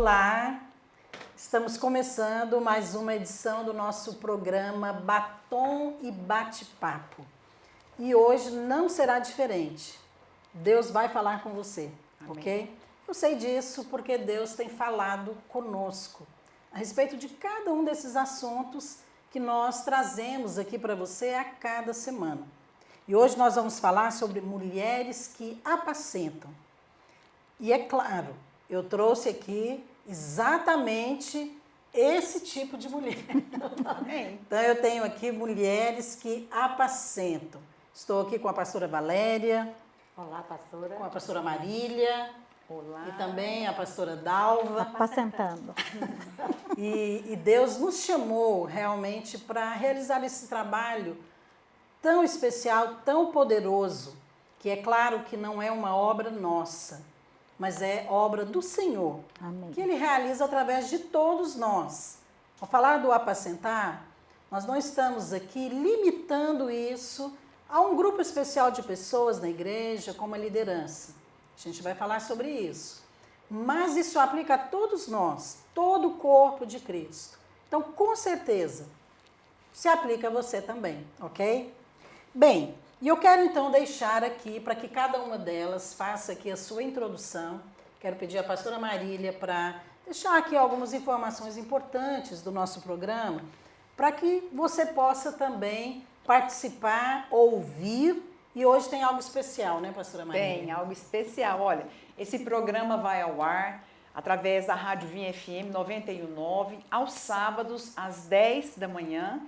Olá, estamos começando mais uma edição do nosso programa Batom e Bate-Papo. E hoje não será diferente. Deus vai falar com você, Amém. ok? Eu sei disso porque Deus tem falado conosco a respeito de cada um desses assuntos que nós trazemos aqui para você a cada semana. E hoje nós vamos falar sobre mulheres que apacentam. E é claro, eu trouxe aqui exatamente esse tipo de mulher. Amém. Então eu tenho aqui mulheres que apacentam. Estou aqui com a pastora Valéria. Olá, pastora. Com a pastora Marília. Olá. E também a pastora Dalva. Apacentando. E Deus nos chamou realmente para realizar esse trabalho tão especial, tão poderoso, que é claro que não é uma obra nossa, mas é obra do Senhor, Amém. que Ele realiza através de todos nós. Ao falar do apacentar, nós não estamos aqui limitando isso a um grupo especial de pessoas na igreja, como a liderança. A gente vai falar sobre isso. Mas isso aplica a todos nós, todo o corpo de Cristo. Então, com certeza, se aplica a você também, ok? Bem, e eu quero então deixar aqui para que cada uma delas faça aqui a sua introdução. Quero pedir à pastora Marília para deixar aqui algumas informações importantes do nosso programa, para que você possa também participar, ouvir. E hoje tem algo especial, né, pastora Marília? Tem algo especial. Olha, esse programa vai ao ar através da Rádio Vinha FM 91.9, aos sábados às 10 da manhã.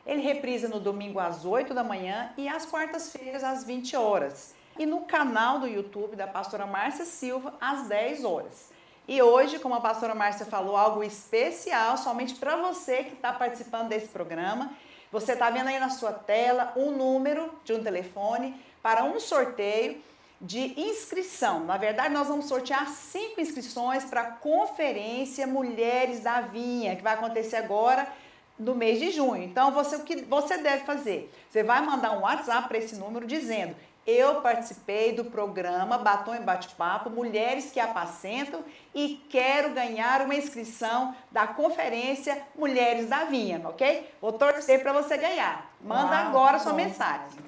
Ele reprisa no domingo às 8 da manhã e às quartas-feiras às 20 horas. E no canal do YouTube da pastora Márcia Silva às 10 horas. E hoje, como a pastora Márcia falou, algo especial somente para você que está participando desse programa. Você está vendo aí na sua tela um número de um telefone para um sorteio de inscrição. Na verdade, nós vamos sortear 5 inscrições para a Conferência Mulheres da Vinha, que vai acontecer agora no mês de junho. Então, o que você deve fazer? Você vai mandar um WhatsApp para esse número dizendo: eu participei do programa Batom e Bate-Papo, Mulheres que Apacentam, e quero ganhar uma inscrição da Conferência Mulheres da Vinha, ok? Vou torcer para você ganhar. Manda agora sua mensagem.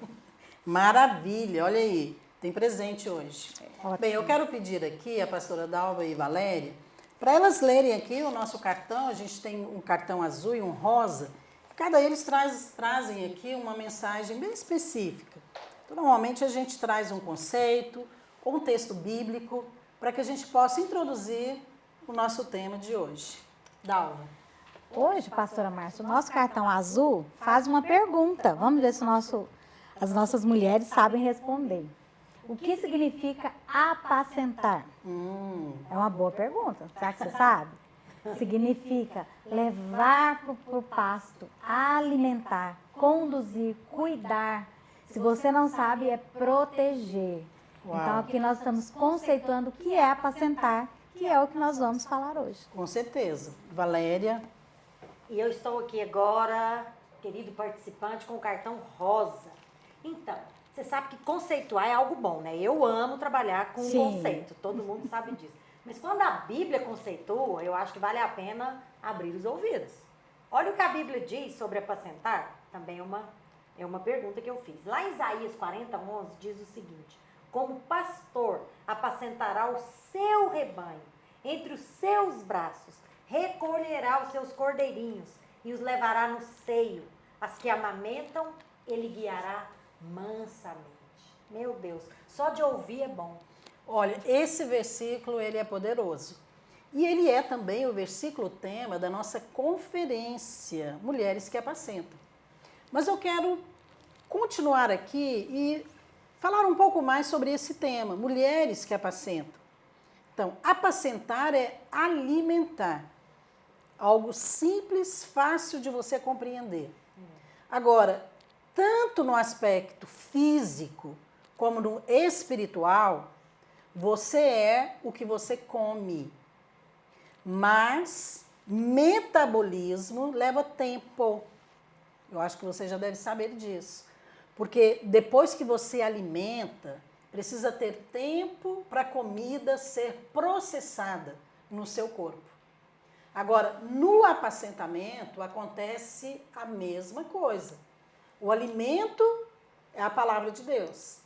Maravilha, olha aí, tem presente hoje. Ótimo. Bem, eu quero pedir aqui a pastora Dalva e Valéria, para elas lerem aqui o nosso cartão. A gente tem um cartão azul e um rosa. Cada eles trazem aqui uma mensagem bem específica. Então, normalmente a gente traz um conceito ou um texto bíblico para que a gente possa introduzir o nosso tema de hoje. Dalva. Hoje, pastora Márcia, o nosso cartão azul faz uma pergunta. Vamos ver se as nossas mulheres sabem responder. O que significa apacentar? É uma boa pergunta. Será que você sabe? Significa levar para o pasto, alimentar, conduzir, cuidar. Se você não sabe, é proteger. Uau. Então, aqui nós estamos conceituando o que é apacentar, que é o que nós vamos falar hoje. Com certeza. Valéria. E eu estou aqui agora, querido participante, com o cartão rosa. Então, você sabe que conceituar é algo bom, né? Eu amo trabalhar com Sim. conceito, todo mundo sabe disso. Mas quando a Bíblia conceitua, eu acho que vale a pena abrir os ouvidos. Olha o que a Bíblia diz sobre apacentar, também é uma pergunta que eu fiz. Lá em Isaías 40:11 diz o seguinte: como pastor apacentará o seu rebanho, entre os seus braços, recolherá os seus cordeirinhos e os levará no seio. As que amamentam, ele guiará mansamente. Meu Deus, só de ouvir é bom. Olha, esse versículo ele é poderoso. E ele é também o versículo tema da nossa conferência Mulheres que Apacentam. Mas eu quero continuar aqui e falar um pouco mais sobre esse tema, mulheres que apacentam. Então, apacentar é alimentar. Algo simples, fácil de você compreender. Agora, tanto no aspecto físico como no espiritual, você é o que você come. Mas metabolismo leva tempo. Eu acho que você já deve saber disso. Porque depois que você alimenta, precisa ter tempo para a comida ser processada no seu corpo. Agora, no apacentamento acontece a mesma coisa. O alimento é a palavra de Deus.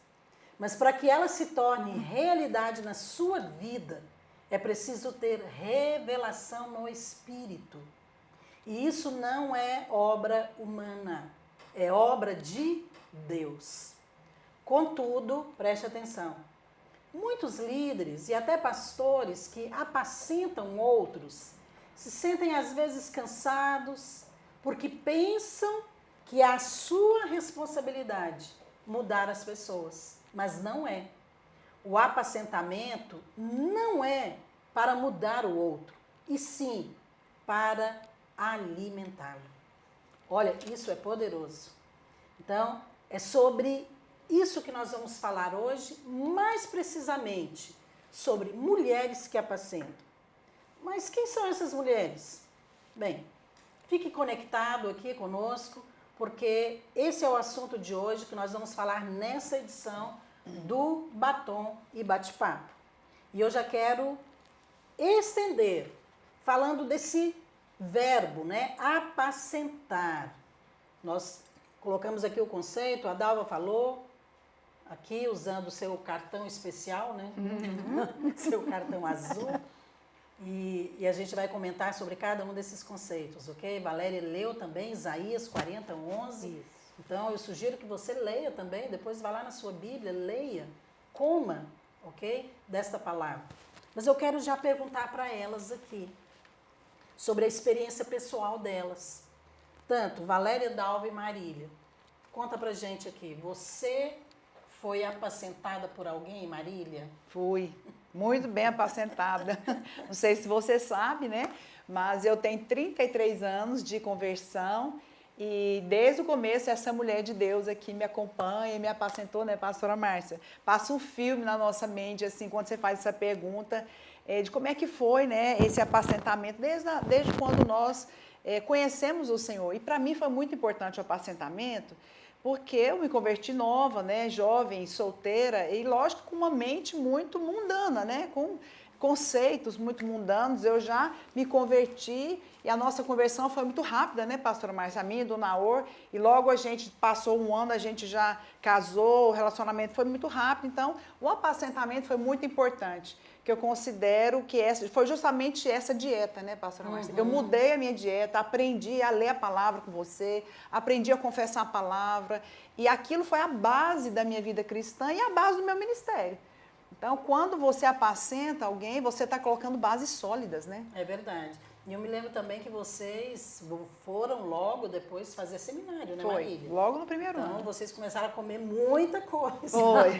Mas para que ela se torne realidade na sua vida, é preciso ter revelação no Espírito. E isso não é obra humana, é obra de Deus. Contudo, preste atenção, muitos líderes e até pastores que apacentam outros se sentem às vezes cansados porque pensam que é a sua responsabilidade mudar as pessoas, mas não é. O apacentamento não é para mudar o outro, e sim para alimentá-lo. Olha, isso é poderoso. Então, é sobre isso que nós vamos falar hoje, mais precisamente sobre mulheres que apacentam. Mas quem são essas mulheres? Bem, fique conectado aqui conosco, porque esse é o assunto de hoje que nós vamos falar nessa edição do Batom e Bate-Papo. E eu já quero estender, falando desse verbo, né? Apacentar. Nós colocamos aqui o conceito, a Dalva falou, aqui usando o seu cartão especial, né? Seu cartão azul. E a gente vai comentar sobre cada um desses conceitos, ok? Valéria leu também Isaías 40:11. Isso. Então, eu sugiro que você leia também, depois vá lá na sua Bíblia, leia, coma, ok? Desta palavra. Mas eu quero já perguntar para elas aqui, sobre a experiência pessoal delas. Tanto Valéria, Dalva e Marília. Conta pra gente aqui, você foi apacentada por alguém, Marília? Fui muito bem apacentada. Não sei se você sabe, né? Mas eu tenho 33 anos de conversão e desde o começo essa mulher de Deus aqui me acompanha e me apacentou, né, pastora Márcia? Passa um filme na nossa mente, assim, quando você faz essa pergunta, de como é que foi, né, esse apacentamento desde quando nós conhecemos o Senhor. E para mim foi muito importante o apacentamento, porque eu me converti nova, né, jovem, solteira, e lógico com uma mente muito mundana, né, com conceitos muito mundanos. Eu já me converti e a nossa conversão foi muito rápida, né, pastora Márcia? A minha e do Naor, e logo a gente passou um ano, a gente já casou, o relacionamento foi muito rápido. Então, o apacentamento foi muito importante, que eu considero que foi justamente essa dieta, né, pastora Márcia? Eu mudei a minha dieta, aprendi a ler a palavra com você, aprendi a confessar a palavra, e aquilo foi a base da minha vida cristã e a base do meu ministério. Então, quando você apacenta alguém, você está colocando bases sólidas, né? É verdade. E eu me lembro também que vocês foram logo depois fazer seminário, né, Marília? Foi, logo no primeiro Então, ano. vocês começaram a comer muita coisa. Foi.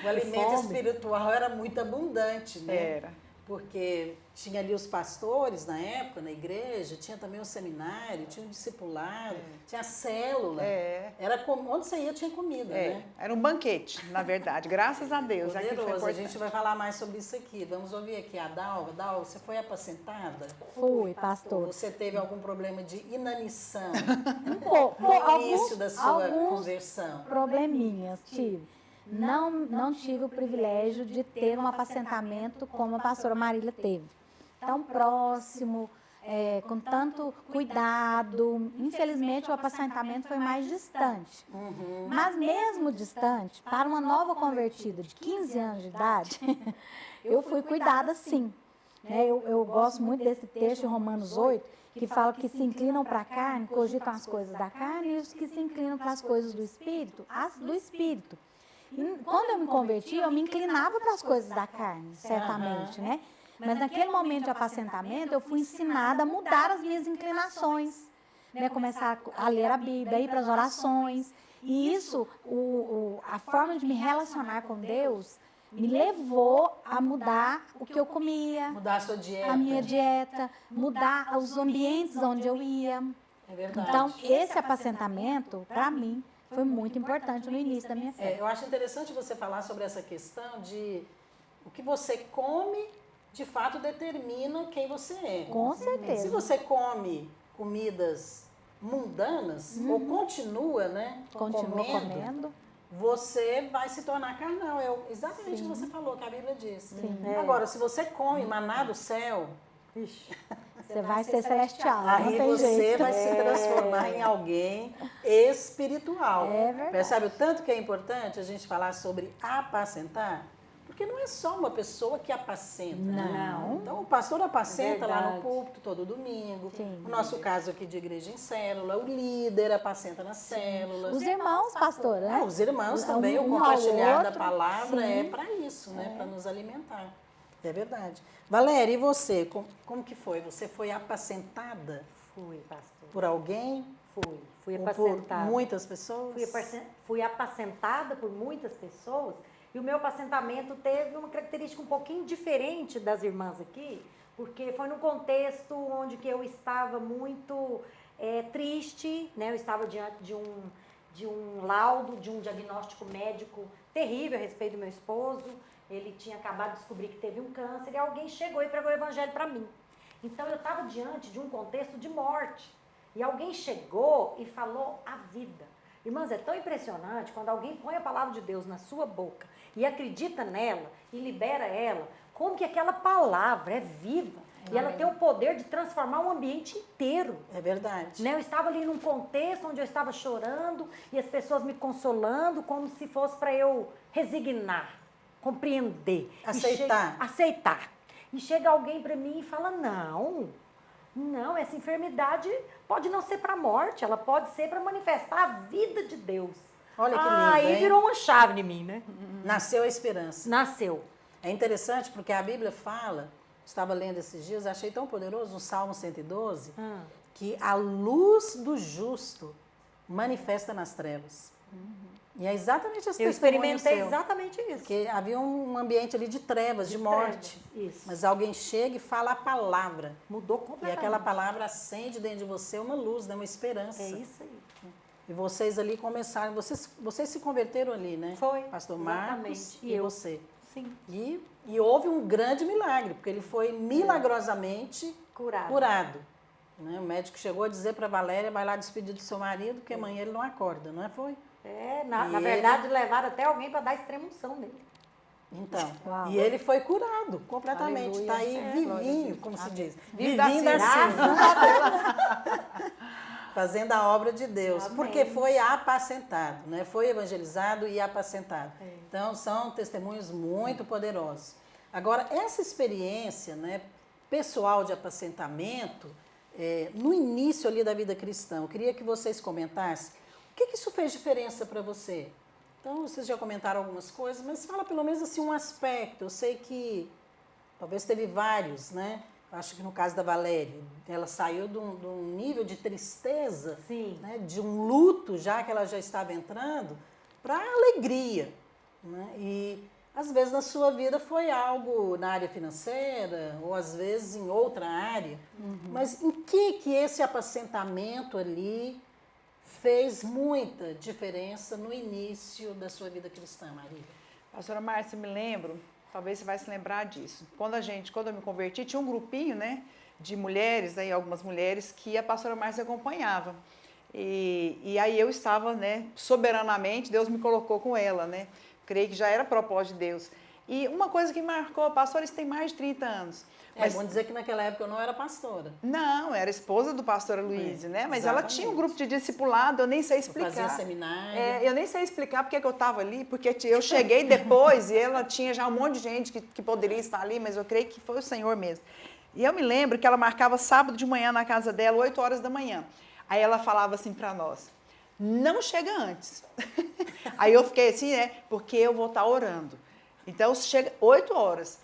O alimento espiritual era muito abundante, né? Era. Porque tinha ali os pastores na época, na igreja, tinha também o seminário, tinha o discipulado, tinha a célula. Era onde você ia tinha comida, né? Era um banquete, na verdade, graças a Deus. Poderoso, a gente vai falar mais sobre isso aqui. Vamos ouvir aqui a Dalva. Dalva, você foi apacentada? Fui, pastor. Você teve algum problema de inanição Um pouco. no início da sua alguns conversão? probleminhas tive. Não tive o privilégio de ter um apacentamento como a pastora Marília teve. Tão próximo, com tanto cuidado. Infelizmente, o apacentamento foi mais distante. Mas mesmo distante, para uma nova convertida de 15 anos de idade, eu fui cuidada sim. Eu gosto muito desse texto em Romanos 8, que fala que se inclinam para a carne, cogitam as coisas da carne, e os que se inclinam para as coisas do Espírito, as do Espírito. E quando eu me converti, eu me inclinava para as coisas da carne, certamente, né? Mas naquele momento de apacentamento, eu fui ensinada a mudar as minhas inclinações, né? Começar a ler a Bíblia, ir para as orações. E isso, a forma de me relacionar com Deus, me levou a mudar o que eu comia. Mudar a sua dieta. A minha dieta, mudar os ambientes onde eu ia. É verdade. Então, esse apacentamento, para mim, foi muito importante no início da minha fé. Eu acho interessante você falar sobre essa questão de o que você come, de fato, determina quem você é. Com certeza. Se você come comidas mundanas, ou continua, né? Continua comendo. Você vai se tornar carnal. É exatamente o que você falou, que a Bíblia diz. Sim. Agora, se você come maná do céu, Ixi, Você vai ser celestial, não Aí tem você jeito. vai se transformar em alguém espiritual. É verdade. Percebe o tanto que é importante a gente falar sobre apacentar? Porque não é só uma pessoa que apacenta. né? Não. Então, o pastor apacenta lá no Verdade. púlpito todo domingo. Sim. No nosso caso aqui de igreja em célula, o líder apacenta nas células. Os irmãos, pastor, né? Os irmãos também, o Um ao compartilhar da outro, palavra sim. é para isso, né? Para nos alimentar. É verdade. Valéria, e você? Como que foi? Você foi apacentada fui, pastor. por alguém? Fui Ou por apacentada. muitas pessoas? Fui apacentada por muitas pessoas e o meu apacentamento teve uma característica um pouquinho diferente das irmãs aqui, porque foi num contexto onde que eu estava muito triste, né? Eu estava diante de um laudo, de um diagnóstico médico terrível a respeito do meu esposo. Ele tinha acabado de descobrir que teve um câncer e alguém chegou e pregou o evangelho para mim. Então eu estava diante de um contexto de morte. E alguém chegou e falou a vida. Irmãs, é tão impressionante quando alguém põe a palavra de Deus na sua boca e acredita nela e libera ela, como que aquela palavra é viva. E ela tem o poder de transformar o ambiente inteiro. É verdade. Né? Eu estava ali num contexto onde eu estava chorando e as pessoas me consolando como se fosse para eu resignar, compreender. Aceitar. Aceitar. E chega alguém para mim e fala, não, essa enfermidade pode não ser para a morte, ela pode ser para manifestar a vida de Deus. Olha que lindo, Aí hein? virou uma chave em mim, né? Nasceu a esperança. Nasceu. É interessante porque a Bíblia fala, estava lendo esses dias, achei tão poderoso, no Salmo 112, que a luz do justo manifesta nas trevas. E é exatamente esse Eu testemunho experimentei seu. exatamente isso. Porque havia um ambiente ali de trevas, de morte. Trevas, isso. Mas alguém chega e fala a palavra. Mudou E completamente. aquela palavra acende dentro de você uma luz, né, uma esperança. É isso aí. E vocês ali começaram, vocês se converteram ali, né? Foi, Pastor Marcos exatamente. e Eu. você. Sim. E houve um grande milagre, porque ele foi milagrosamente curado. Né? O médico chegou a dizer para Valéria, vai lá despedir do seu marido, porque amanhã ele não acorda, não é? Foi? Na verdade, levaram até alguém para dar extrema unção nele. Então, Uau. e ele foi curado completamente. Aleluia. Está aí Glória a vivinho, Deus. como se diz. Vive da Vivinho da Graças cinza. Fazendo a obra de Deus. Amém. Porque foi apacentado, né? Foi evangelizado e apacentado. Então, são testemunhos muito poderosos. Agora, essa experiência, né, pessoal de apacentamento, no início ali da vida cristã, eu queria que vocês comentassem o que isso fez diferença para você. Então, vocês já comentaram algumas coisas, mas fala pelo menos assim um aspecto. Eu sei que talvez teve vários, né? Acho que no caso da Valéria, ela saiu de um nível de tristeza, Sim. né? De um luto já que ela já estava entrando, para alegria. Né? E às vezes na sua vida foi algo na área financeira, ou às vezes em outra área. Mas em que esse apacentamento ali fez muita diferença no início da sua vida cristã, Maria? Pastora Márcia, me lembro, talvez você vai se lembrar disso. Quando eu me converti, tinha um grupinho, né, de mulheres, aí algumas mulheres, que a pastora Márcia acompanhava. E aí eu estava, né, soberanamente, Deus me colocou com ela, né? Creio que já era propósito de Deus. E uma coisa que marcou, pastora, isso tem mais de 30 anos. Mas vamos dizer que naquela época eu não era pastora. Não, era esposa do pastor Luiz, né? Mas ela exatamente. tinha um grupo de discipulado, eu nem sei explicar. Fazia seminário. Eu nem sei explicar porque que eu estava ali, porque eu cheguei depois e ela tinha já um monte de gente que poderia estar ali, mas eu creio que foi o Senhor mesmo. E eu me lembro que ela marcava sábado de manhã na casa dela, 8 horas da manhã. Aí ela falava assim para nós, não chega antes. Aí eu fiquei assim, né? Porque eu vou estar orando. Então, chega 8 horas.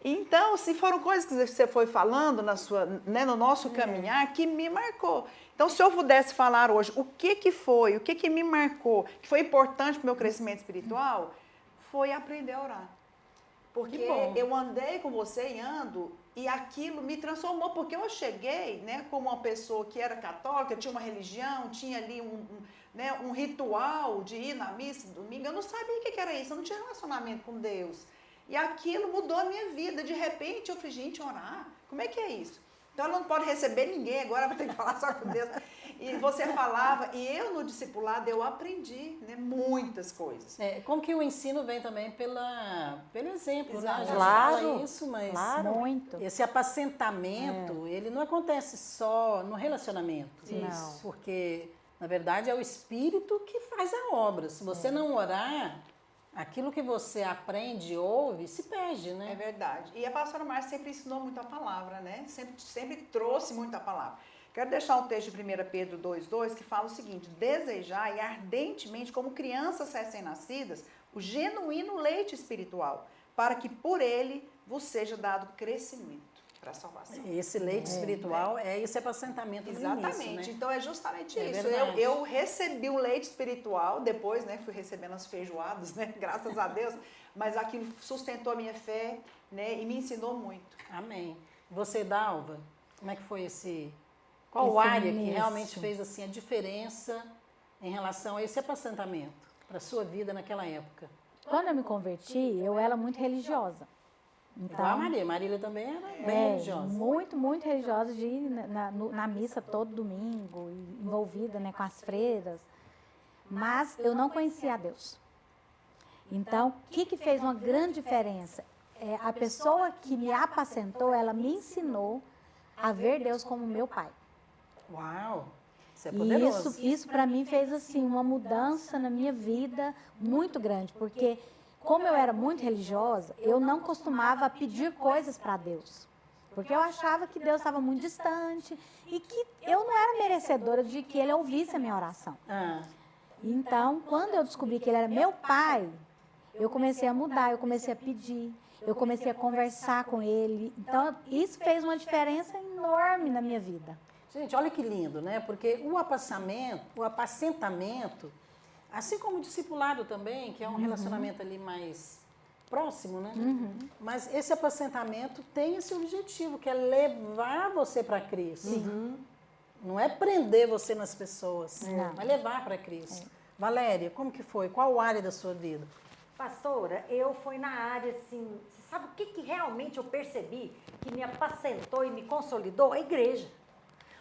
Então, se foram coisas que você foi falando no nosso caminhar, que me marcou. Então, se eu pudesse falar hoje o que foi, o que me marcou, que foi importante para o meu crescimento espiritual, foi aprender a orar. Porque eu andei com você e ando, e aquilo me transformou, porque eu cheguei, né, como uma pessoa que era católica, tinha uma religião, tinha ali um ritual de ir na missa domingo, eu não sabia o que era isso, eu não tinha relacionamento com Deus. E aquilo mudou a minha vida. De repente, eu falei, gente, orar? Como é que é isso? Então, ela não pode receber ninguém, agora vai ter que falar só com Deus. E você falava, e eu no discipulado eu aprendi, né, muitas coisas. Como que o ensino vem também pelo exemplo, né? A gente Claro, fala isso, mas claro. Muito. esse apacentamento, ele não acontece só no relacionamento. Não. Porque, na verdade, é o Espírito que faz a obra. Se você não orar, aquilo que você aprende, ouve, se perde, É né? verdade. E a pastora Márcia sempre ensinou muito a palavra, né? Sempre trouxe muito a palavra. Quero deixar um texto de 1 Pedro 2,2 que fala o seguinte: desejai ardentemente, como crianças recém-nascidas, o genuíno leite espiritual, para que por ele vos seja dado crescimento para a salvação. Esse leite espiritual é esse apacentamento do Exatamente. início, né? Então é justamente É isso. verdade. Eu recebi o leite espiritual, depois, né, fui recebendo as feijoadas, né, graças a Deus, mas aquilo sustentou a minha fé, né, e me ensinou muito. Amém. Você, Dalva, como é que foi qual Esse área que início. realmente fez assim a diferença em relação a esse apacentamento para a sua vida naquela época? Quando eu me converti, eu era muito religiosa. Igual a Maria. Marília também era bem religiosa. Muito, muito religiosa, de ir na missa todo domingo, e envolvida, né, com as freiras. Mas eu não conhecia a Deus. Então, o que fez uma grande diferença? A pessoa que me apacentou, ela me ensinou a ver Deus como meu pai. Uau! Isso é E poderoso. isso para mim fez assim uma mudança na minha vida muito grande, porque como eu era muito religiosa, eu não costumava pedir coisas para Deus. Porque eu achava que Deus estava muito distante e que eu não era merecedora de que ele ouvisse a minha oração. Ah, Então, quando eu descobri que ele era meu pai, eu comecei a mudar, eu comecei a pedir, eu comecei a conversar com ele. Então, isso fez uma diferença enorme na minha vida. gente, olha que lindo, né? Porque o apacentamento, assim como o discipulado também, que é um relacionamento ali mais próximo, né? Mas esse apacentamento tem esse objetivo, que é levar você para Cristo. Não é prender você nas pessoas, mas levar para Cristo. Valéria, como que foi? Qual área da sua vida? Pastora, eu fui na área assim, você sabe o que realmente eu percebi que me apacentou e me consolidou? A igreja.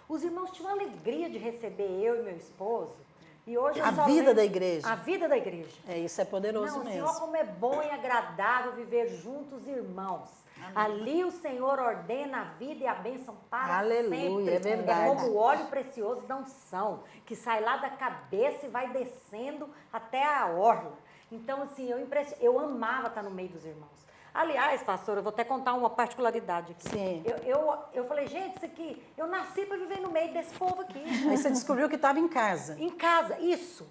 Os irmãos tinham alegria de receber eu e meu esposo. E hoje eu A só vida lembro- da igreja. A vida da igreja. Isso é poderoso Não, mesmo. Senhor, como é bom e agradável viver juntos, irmãos. Ali o Senhor ordena a vida e a bênção para Aleluia, sempre. é verdade. É como o óleo precioso da unção, que sai lá da cabeça e vai descendo até a orla. Então, assim, eu amava estar no meio dos irmãos. Aliás, pastora, eu vou até contar uma particularidade aqui. Sim. Eu falei, gente, isso aqui, eu nasci para viver no meio desse povo aqui. Aí você descobriu que estava em casa. Em casa, isso.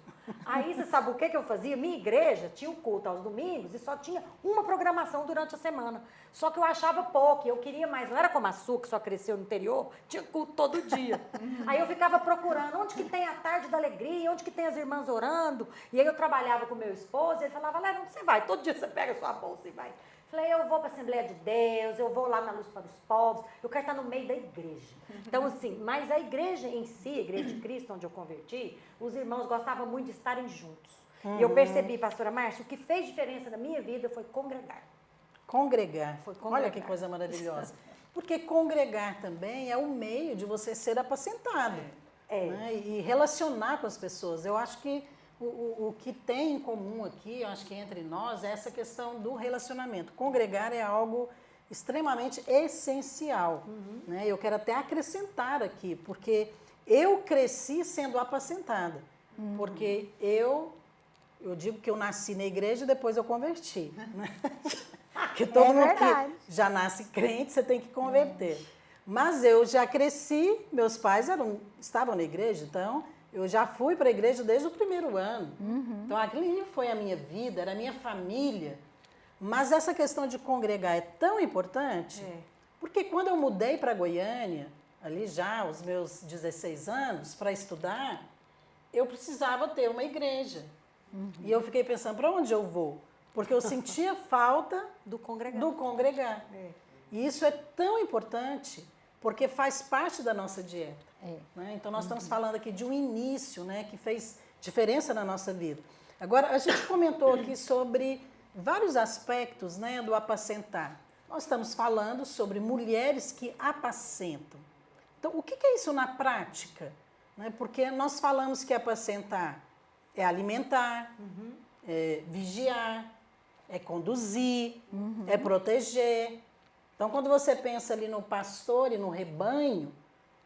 Aí você sabe o que eu fazia? Minha igreja tinha o culto aos domingos e só tinha uma programação durante a semana. Só que eu achava pouco, eu queria mais. Não era como a Su, que só cresceu no interior, tinha culto todo dia. Aí eu ficava procurando onde que tem a tarde da alegria, onde que tem as irmãs orando. E aí eu trabalhava com meu esposo e ele falava, Valéria, onde você vai? Todo dia você pega a sua bolsa e vai. Falei, eu vou para a Assembleia de Deus, eu vou lá na Luz para os Povos, eu quero estar no meio da igreja. Então, assim, mas a igreja em si, a igreja de Cristo, onde eu converti, os irmãos gostavam muito de estarem juntos. E eu percebi, pastora Márcia, o que fez diferença na minha vida foi congregar. Congregar. Foi congregar. Olha que coisa maravilhosa. Porque congregar também é o meio de você ser apacentado. Né? E relacionar com as pessoas. Eu acho que o que tem em comum aqui, eu acho que entre nós, é essa questão do relacionamento. Congregar é algo extremamente essencial. Né? Eu quero até acrescentar aqui, porque eu cresci sendo apacentada. Porque eu digo que eu nasci na igreja e depois eu converti. Né? Porque todo mundo verdade. que já nasce crente, você tem que converter. Mas eu já cresci, meus pais estavam na igreja, então eu já fui para a igreja desde o primeiro ano. Então aquilo foi a minha vida, era a minha família. Mas essa questão de congregar é tão importante, porque quando eu mudei para Goiânia, ali já aos meus 16 anos, para estudar, eu precisava ter uma igreja. E eu fiquei pensando, para onde eu vou? Porque eu sentia falta Do congregar. do congregar. E isso é tão importante, porque faz parte da nossa dieta. Né? Então, nós estamos falando aqui de um início, né, que fez diferença na nossa vida. Agora, a gente comentou aqui sobre vários aspectos, né, do apacentar. Nós estamos falando sobre mulheres que apacentam. Então, o que é isso na prática? né? Porque nós falamos que apacentar é alimentar, é vigiar, é conduzir, é proteger. Então, quando você pensa ali no pastor e no rebanho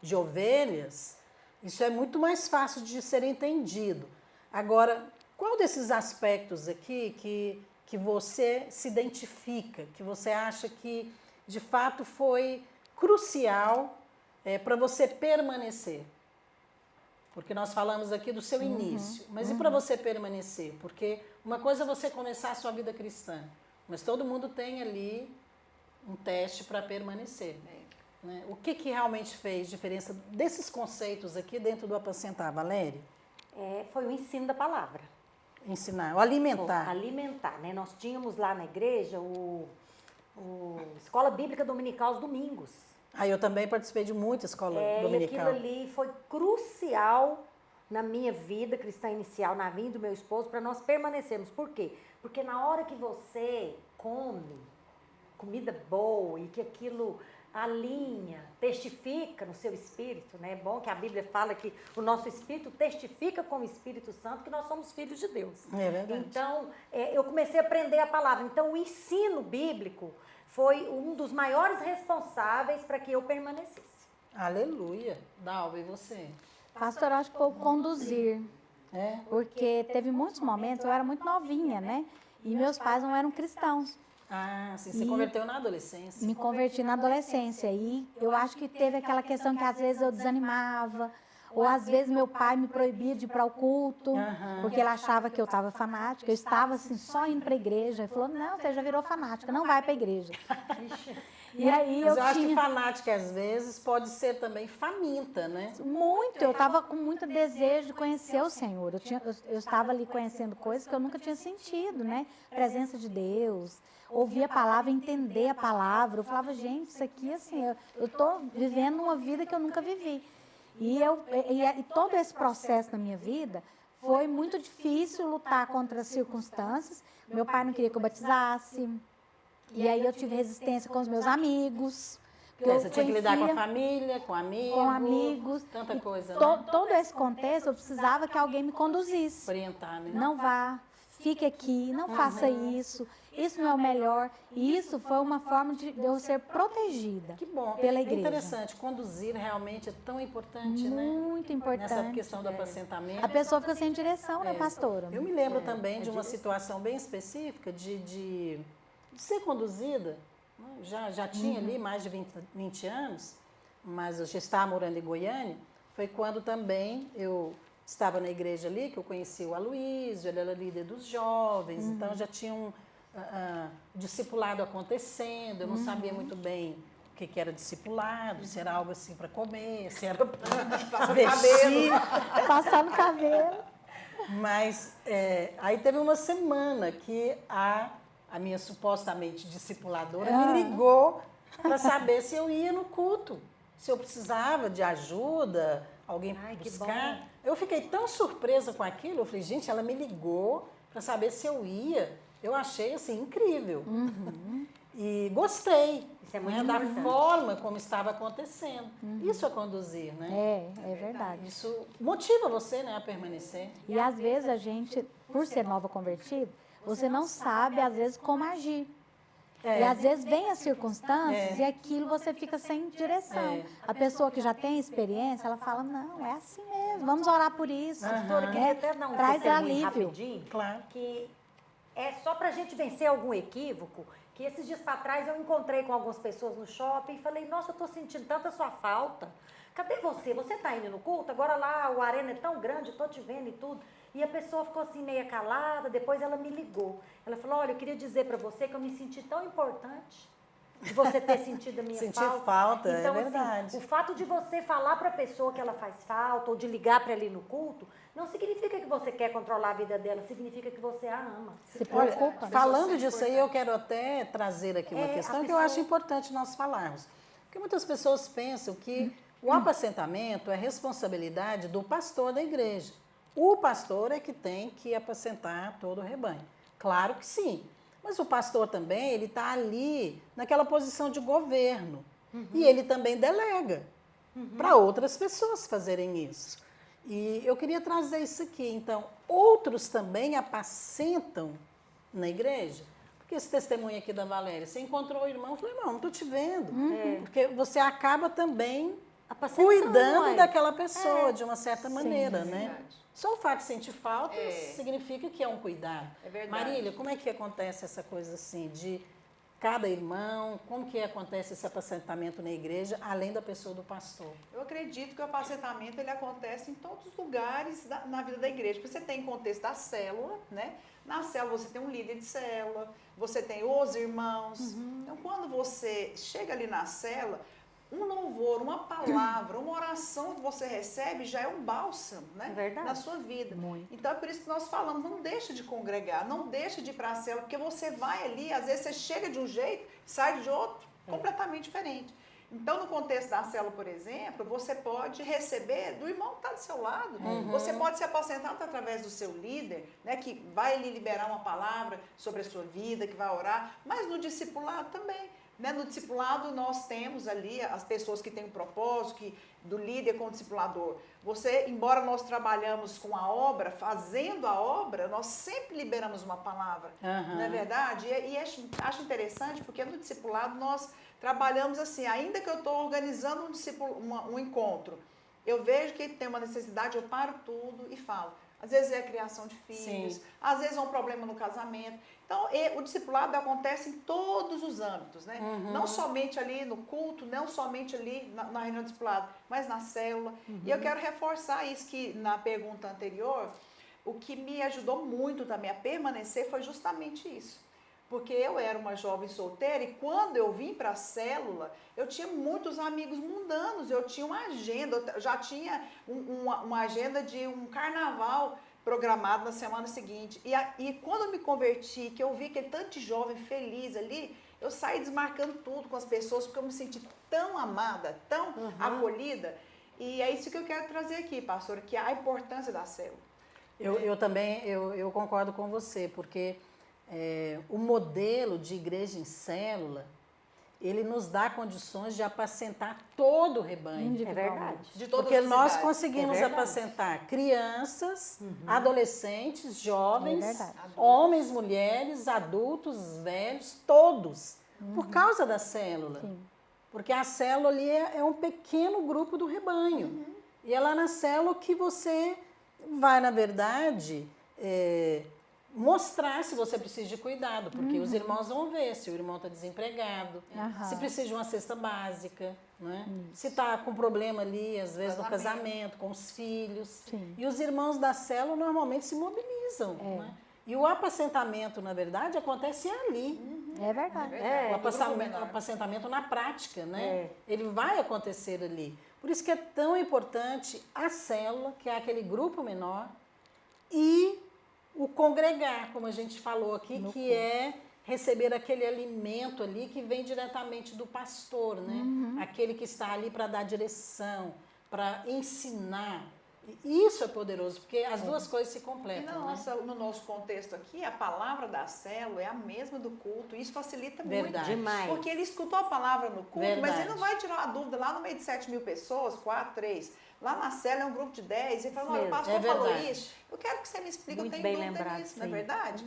de ovelhas, isso é muito mais fácil de ser entendido. Agora, qual desses aspectos aqui que você se identifica, que você acha que de fato foi crucial para você permanecer? Porque nós falamos aqui do seu início, mas e para você permanecer? Porque uma coisa é você começar a sua vida cristã, mas todo mundo tem ali um teste para permanecer. Né? O que realmente fez diferença desses conceitos aqui dentro do apacentar, Valéria? Foi o ensino da palavra. Ensinar, o alimentar. Alimentar, né? Nós tínhamos lá na igreja o Escola Bíblica Dominical aos domingos. Eu também participei de muita escola E dominical. aquilo ali foi crucial na minha vida cristã inicial, na vinda do meu esposo, para nós permanecermos. Por quê? Porque na hora que você come comida boa e que aquilo alinha, testifica no seu espírito, né? É bom que a Bíblia fala que o nosso espírito testifica com o Espírito Santo que nós somos filhos de Deus. É verdade. Então, eu comecei a aprender a palavra. Então, o ensino bíblico foi um dos maiores responsáveis para que eu permanecesse. Aleluia. Dalva, e você? Pastor, eu acho que foi o conduzir. É? Porque teve muitos momentos, eu era muito novinha, né? E meus pais não eram cristãos. Sim, você converteu na adolescência. Me converti na adolescência. E eu acho que teve aquela questão que às vezes eu desanimava. Ou às vezes meu pai me proibia de ir para o culto, porque ele achava que eu estava fanática. Eu estava assim, só indo para a igreja. Ele falou, não, você já virou fanática, não vai para a igreja. E aí Mas eu acho que fanática, às vezes, pode ser também faminta, né? Muito, eu estava com muito desejo de conhecer o Senhor. Eu estava ali conhecendo coisas que eu nunca tinha sentido, né? Presença de Deus, ouvir a palavra, entender a palavra. Eu falava, gente, isso aqui, assim, eu estou vivendo uma vida que eu nunca vivi. E todo esse processo na minha vida foi muito difícil lutar contra as circunstâncias. Meu pai não queria que eu batizasse. E aí eu tive resistência com os meus amigos. Você tinha que lidar com a família, com amigos. Tanta coisa, né? Todo esse contexto, eu precisava que alguém me conduzisse. Orientar, né? Não vá, fique aqui, não faça isso. Isso não é o melhor. E isso foi uma forma de eu ser protegida. Que bom. Pela igreja. É interessante. Conduzir realmente é tão importante, né? Muito importante. Nessa questão do apacentamento. A pessoa fica sem direção, né, pastora? Eu me lembro também de uma situação bem específica de ser conduzida. Já tinha ali mais de 20 anos, mas eu já estava morando em Goiânia. Foi quando também eu estava na igreja ali, que eu conheci o Aloysio, ele era líder dos jovens, então já tinha um discipulado acontecendo, eu não sabia muito bem o que era discipulado, se era algo assim para comer, se era para vestir. Passar no cabelo. Mas aí teve uma semana que a minha supostamente discipuladora me ligou para saber se eu ia no culto, se eu precisava de ajuda, alguém buscar. Eu fiquei tão surpresa com aquilo, eu falei, gente, ela me ligou para saber se eu ia. Eu achei, assim, incrível. E gostei. Isso é muito da importante. forma como estava acontecendo. Isso é conduzir, né? É verdade. Isso motiva você, né, a permanecer. E às vezes a gente, por ser nova convertida, você não sabe, às vezes, como agir. E às vezes vem as circunstâncias e aquilo você fica sem direção. A pessoa que já tem experiência, ela fala, não, é assim mesmo, vamos orar por isso. Pastora, queria até dar um Traz testemunho alívio. rapidinho, Claro. que é só para a gente vencer algum equívoco, que esses dias para trás eu encontrei com algumas pessoas no shopping e falei, nossa, eu estou sentindo tanta sua falta. Cadê você? Você está indo no culto? Agora lá o arena é tão grande, estou te vendo e tudo. E a pessoa ficou assim meia calada, depois ela me ligou. Ela falou, olha, eu queria dizer para você que eu me senti tão importante de você ter sentido a minha Sentir falta. falta, Então, é verdade. Assim, o fato de você falar para a pessoa que ela faz falta ou de ligar para ela ir no culto, não significa que você quer controlar a vida dela, significa que você a ama. Se preocupa. Falando disso aí, eu quero até trazer aqui uma questão que eu acho importante nós falarmos. Porque muitas pessoas pensam que o apacentamento é responsabilidade do pastor da igreja. O pastor é que tem que apacentar todo o rebanho. Claro que sim. Mas o pastor também, ele está ali naquela posição de governo. E ele também delega para outras pessoas fazerem isso. E eu queria trazer isso aqui. Então, outros também apacentam na igreja. Porque esse testemunho aqui da Valéria, você encontrou o irmão, eu falei, não estou te vendo. Porque você acaba também Apacentando, cuidando uai. daquela pessoa, de uma certa maneira, né? verdade. Só o fato de sentir falta É. significa que é um cuidado. É verdade. Marília, como é que acontece essa coisa assim, de cada irmão, como que acontece esse apacentamento na igreja, além da pessoa do pastor? Eu acredito que o apacentamento ele acontece em todos os lugares na vida da igreja. Porque você tem contexto da célula, né? Na célula você tem um líder de célula, você tem os irmãos. Então, quando você chega ali na célula, um louvor, uma palavra, uma oração que você recebe já é um bálsamo, né? É verdade. Na sua vida. Muito. Então, é por isso que nós falamos, não deixa de congregar, não deixa de ir para a célula, porque você vai ali, às vezes você chega de um jeito, sai de outro, completamente diferente. Então, no contexto da célula, por exemplo, você pode receber do irmão que está do seu lado. Você pode se apacentar através do seu líder, né, que vai lhe liberar uma palavra sobre a sua vida, que vai orar, mas no discipulado também. Né? No discipulado, nós temos ali as pessoas que têm um propósito, do líder com o discipulador. Você, embora nós trabalhamos com a obra, fazendo a obra, nós sempre liberamos uma palavra. Não é verdade? E acho interessante, porque no discipulado nós trabalhamos assim, ainda que eu estou organizando um encontro, eu vejo que tem uma necessidade, eu paro tudo e falo. Às vezes é a criação de filhos, Sim. às vezes é um problema no casamento. Então, o discipulado acontece em todos os âmbitos, né? Não somente ali no culto, não somente ali na reunião de discipulado, mas na célula. E eu quero reforçar isso que na pergunta anterior, o que me ajudou muito também a permanecer foi justamente isso. Porque eu era uma jovem solteira e quando eu vim para a célula, eu tinha muitos amigos mundanos, eu tinha uma agenda, eu já tinha uma agenda de um carnaval programado na semana seguinte. E quando eu me converti, que eu vi aquele tanto de jovem feliz ali, eu saí desmarcando tudo com as pessoas, porque eu me senti tão amada, tão acolhida. E é isso que eu quero trazer aqui, pastora, que é a importância da célula. Eu também, eu concordo com você, porque o modelo de igreja em célula, ele nos dá condições de apacentar todo o rebanho. É verdade. De todas Porque as nós idades. conseguimos É verdade. apacentar crianças, adolescentes, jovens, É verdade. homens, mulheres, adultos, velhos, todos, por causa da célula. Sim. Porque a célula ali é um pequeno grupo do rebanho. E é lá na célula que você vai, na verdade, mostrar se você precisa de cuidado, porque os irmãos vão ver se o irmão está desempregado, se precisa de uma cesta básica, né? Se está com problema ali, às vezes, no casamento, com os filhos. Sim. E os irmãos da célula normalmente se mobilizam. Né? E o apacentamento, na verdade, acontece ali. É verdade. O apacentamento na prática, né? Ele vai acontecer ali. Por isso que é tão importante a célula, que é aquele grupo menor, e o congregar, como a gente falou aqui, que é receber aquele alimento ali que vem diretamente do pastor, né? Aquele que está ali para dar direção, para ensinar. E isso é poderoso, porque as duas coisas se completam. No nosso contexto aqui, a palavra da célula é a mesma do culto. Isso facilita Verdade. muito. Demais. Porque ele escutou a palavra no culto, mas Verdade. ele não vai tirar uma dúvida lá no meio de 7.000 pessoas, 4, 3. Lá na célula é um grupo de 10. Ele fala, olha, o Mesmo. pastor É falou verdade. isso. Eu quero que você me explique, Muito eu bem tenho dúvida lembrado, nisso, não é sim. verdade?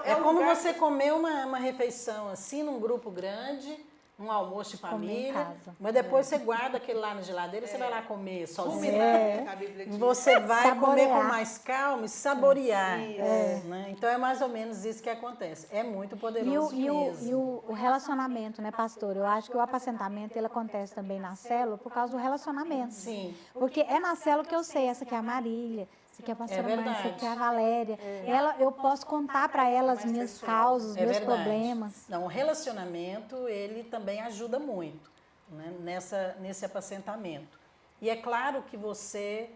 É o como lugar você comer uma refeição assim, num grupo grande, um almoço de Comer em família, casa. mas depois você guarda aquele lá na geladeira e você vai lá comer sozinho. ruminar, que a Bíblia diz. Você vai Saborear. comer com mais calma e saborear. Isso. Né? Então é mais ou menos isso que acontece. É muito poderoso mesmo. E o relacionamento, né, pastor? Eu acho que o apacentamento ele acontece também na célula por causa do relacionamento. Sim. Porque é na célula que eu sei, essa aqui é a Marília, essa aqui é a pastora Márcia, essa verdade. aqui é a Valéria. Eu posso contar para ela as minhas causas, os É meus verdade. problemas. Não, o relacionamento, ele também ajuda muito, né, nesse apacentamento. E é claro que você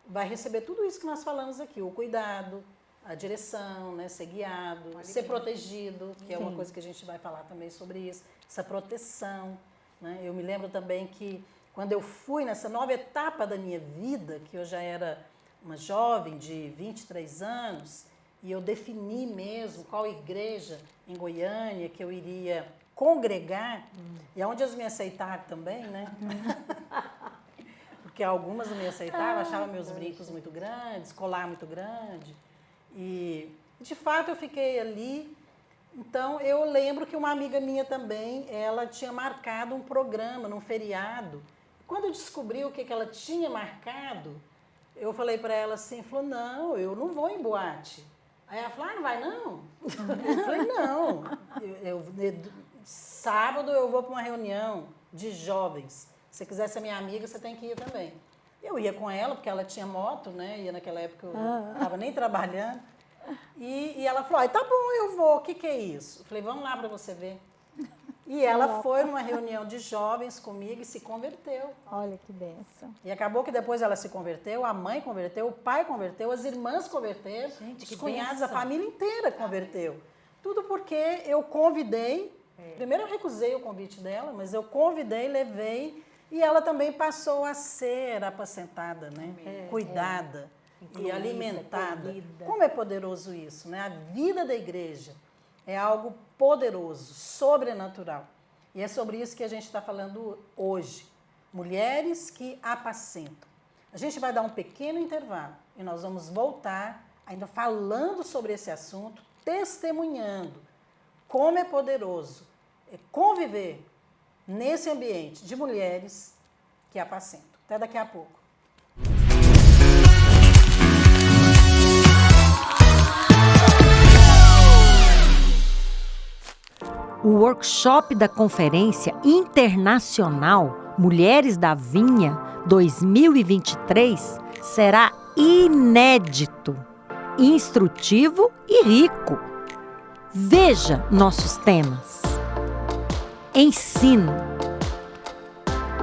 vai receber tudo isso que nós falamos aqui, o cuidado, a direção, né, ser guiado, ser protegido, que é uma coisa que a gente vai falar também sobre isso, essa proteção. Né? Eu me lembro também que quando eu fui nessa nova etapa da minha vida, que eu já era uma jovem de 23 anos, e eu defini mesmo qual igreja em Goiânia que eu iria congregar, e aonde eles me aceitaram também, né? porque algumas não me aceitavam, achavam meus brincos muito grandes, colar muito grande. E, de fato, eu fiquei ali. Então, eu lembro que uma amiga minha também, ela tinha marcado um programa num feriado. Quando eu descobri o que ela tinha marcado, eu falei para ela assim, falou, não, eu não vou em boate. Aí ela falou, não vai não? Eu falei, não, sábado eu vou para uma reunião de jovens. Se você quiser ser minha amiga, você tem que ir também. Eu ia com ela, porque ela tinha moto, né? E naquela época eu não estava nem trabalhando. E ela falou, tá bom, eu vou, o que é isso? Eu falei, vamos lá para você ver. E ela foi numa reunião de jovens comigo e se converteu. Olha que bênção. E acabou que depois ela se converteu, a mãe converteu, o pai converteu, as irmãs converteram, os cunhados, a família inteira converteu. Tudo porque eu convidei, primeiro eu recusei o convite dela, mas eu convidei, levei, e ela também passou a ser apacentada, né? Cuidada e alimentada. acolhida. Como é poderoso isso, né? A vida da igreja é algo poderoso, sobrenatural. E é sobre isso que a gente está falando hoje. Mulheres que apacentam. A gente vai dar um pequeno intervalo e nós vamos voltar ainda falando sobre esse assunto, testemunhando como é poderoso conviver nesse ambiente de mulheres que apacentam. Até daqui a pouco. O workshop da Conferência Internacional Mulheres da Vinha 2023 será inédito, instrutivo e rico. Veja nossos temas. Ensino.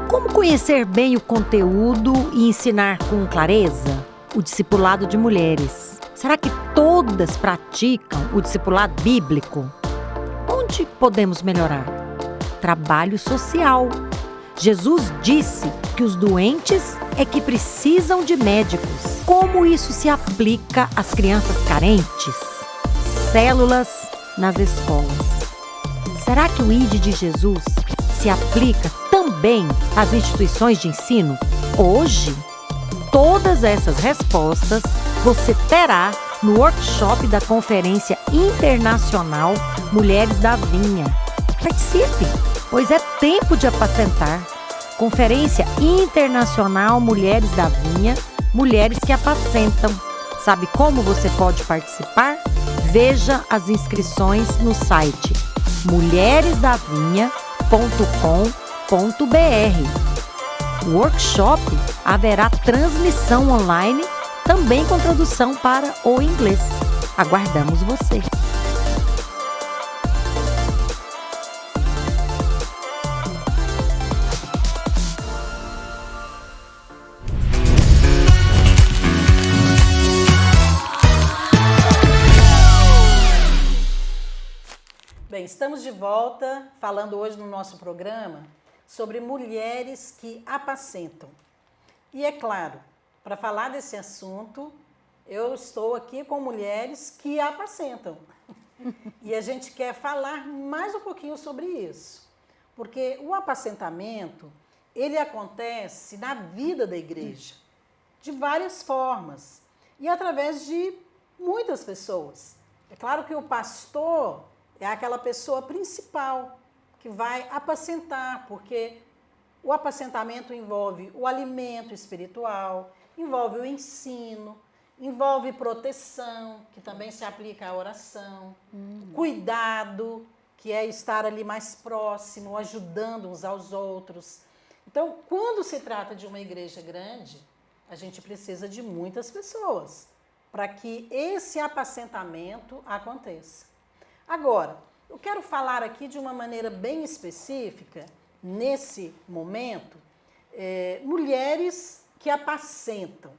Como conhecer bem o conteúdo e ensinar com clareza? O discipulado de mulheres. Será que todas praticam o discipulado bíblico? Onde podemos melhorar? Trabalho social. Jesus disse que os doentes é que precisam de médicos. Como isso se aplica às crianças carentes? Células nas escolas. Será que o ID de Jesus se aplica também às instituições de ensino? Hoje, todas essas respostas você terá no workshop da Conferência Internacional Mulheres da Vinha. Participe, pois é tempo de apacentar. Conferência Internacional Mulheres da Vinha, Mulheres que Apacentam. Sabe como você pode participar? Veja as inscrições no site mulheresdavinha.com.br. O workshop haverá transmissão online, também com tradução para o inglês. Aguardamos você! Bem, estamos de volta falando hoje no nosso programa sobre mulheres que apacentam. E é claro, para falar desse assunto, eu estou aqui com mulheres que apacentam. E a gente quer falar mais um pouquinho sobre isso. Porque o apacentamento, ele acontece na vida da igreja, de várias formas. E através de muitas pessoas. É claro que o pastor é aquela pessoa principal que vai apacentar, porque o apacentamento envolve o alimento espiritual, envolve o ensino, envolve proteção, que também se aplica à oração, cuidado, que é estar ali mais próximo, ajudando uns aos outros. Então, quando se trata de uma igreja grande, a gente precisa de muitas pessoas para que esse apacentamento aconteça. Agora, eu quero falar aqui de uma maneira bem específica, nesse momento, mulheres que apacentam.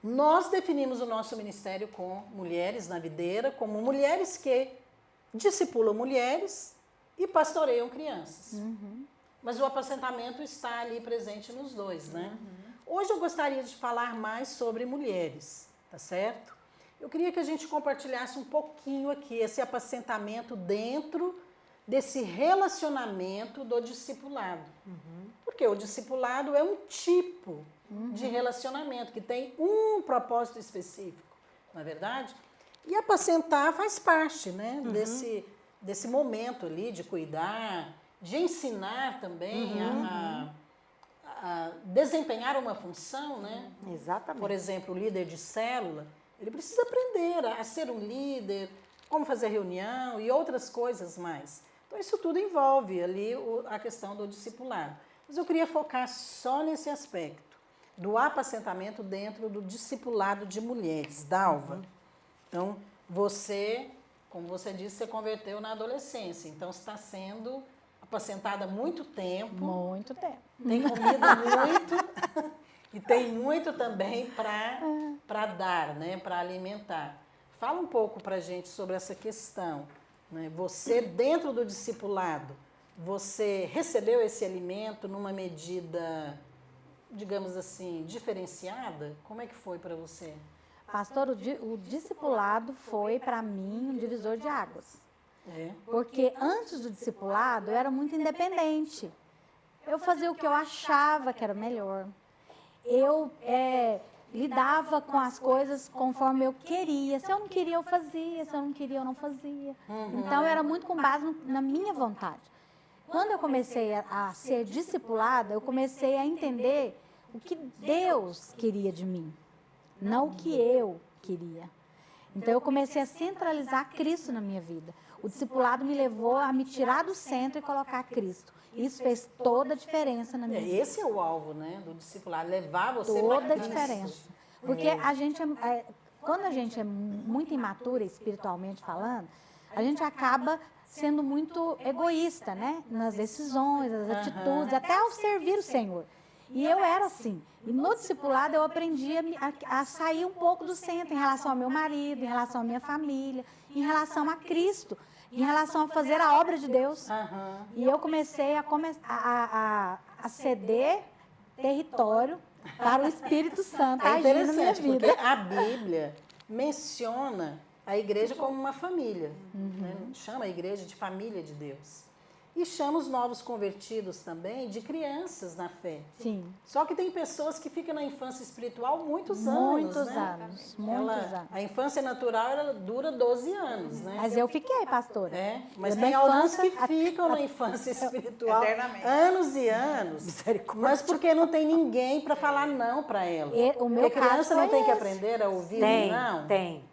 Nós definimos o nosso ministério com mulheres na videira, como mulheres que discipulam mulheres e pastoreiam crianças. Mas o apacentamento está ali presente nos dois, né? Hoje eu gostaria de falar mais sobre mulheres, tá certo? Eu queria que a gente compartilhasse um pouquinho aqui esse apacentamento dentro desse relacionamento do discipulado. Porque o discipulado é um tipo de relacionamento, que tem um propósito específico, não é verdade? E apacentar faz parte, né, desse momento ali de cuidar, de ensinar também a desempenhar uma função, né? Exatamente. Por exemplo, o líder de célula, ele precisa aprender a ser um líder, como fazer reunião e outras coisas mais. Então, isso tudo envolve ali a questão do discipulado. Mas eu queria focar só nesse aspecto, do apacentamento dentro do discipulado de mulheres, Dalva. Então, você, como você disse, você converteu na adolescência, então está sendo apacentada há muito tempo. Muito tempo. Tem comido muito e tem muito também para dar, né, para alimentar. Fala um pouco para a gente sobre essa questão, né? Você, dentro do discipulado, você recebeu esse alimento numa medida, digamos assim, diferenciada? Como é que foi para você? Pastor, o discipulado foi para mim um divisor de águas. É. Porque antes do discipulado eu era muito independente. Eu fazia o que eu achava que era melhor. Eu lidava com as coisas conforme eu queria. Se eu não queria, eu fazia. Se eu não queria, eu não fazia. Então, era muito com base na minha vontade. Quando eu comecei a ser discipulada, eu comecei a entender o que Deus queria de mim, não o que eu queria. Então, eu comecei a centralizar Cristo na minha vida. O discipulado me levou a me tirar do centro e colocar Cristo. Isso fez toda a diferença na minha vida. Esse é o alvo, né, do discipulado, levar você Toda para a diferença. Porque a gente, quando a gente é muito imatura, espiritualmente falando, a gente acaba sendo muito egoísta, né? Nas decisões, nas atitudes, até ao servir o Senhor. E eu era assim. E no discipulado eu aprendi a sair um pouco do centro em relação ao meu marido, em relação à minha família, em relação a Cristo, em relação a fazer a obra de Deus. E eu comecei a ceder território para o Espírito Santo É agir na minha interessante, vida. porque a Bíblia menciona a igreja como uma família, né? Chama a igreja de família de Deus. E chama os novos convertidos também de crianças na fé. Sim. Só que tem pessoas que ficam na infância espiritual muitos Muitos anos. anos. A infância natural ela dura 12 anos, né? Mas eu fiquei, pastora. Mas Eu tem na alguns que infância, ficam na infância espiritual Eternamente. anos e anos, mas porque não tem ninguém para falar não para ela. O meu Porque criança caso não foi tem que esse. aprender a ouvir Tem, não? tem.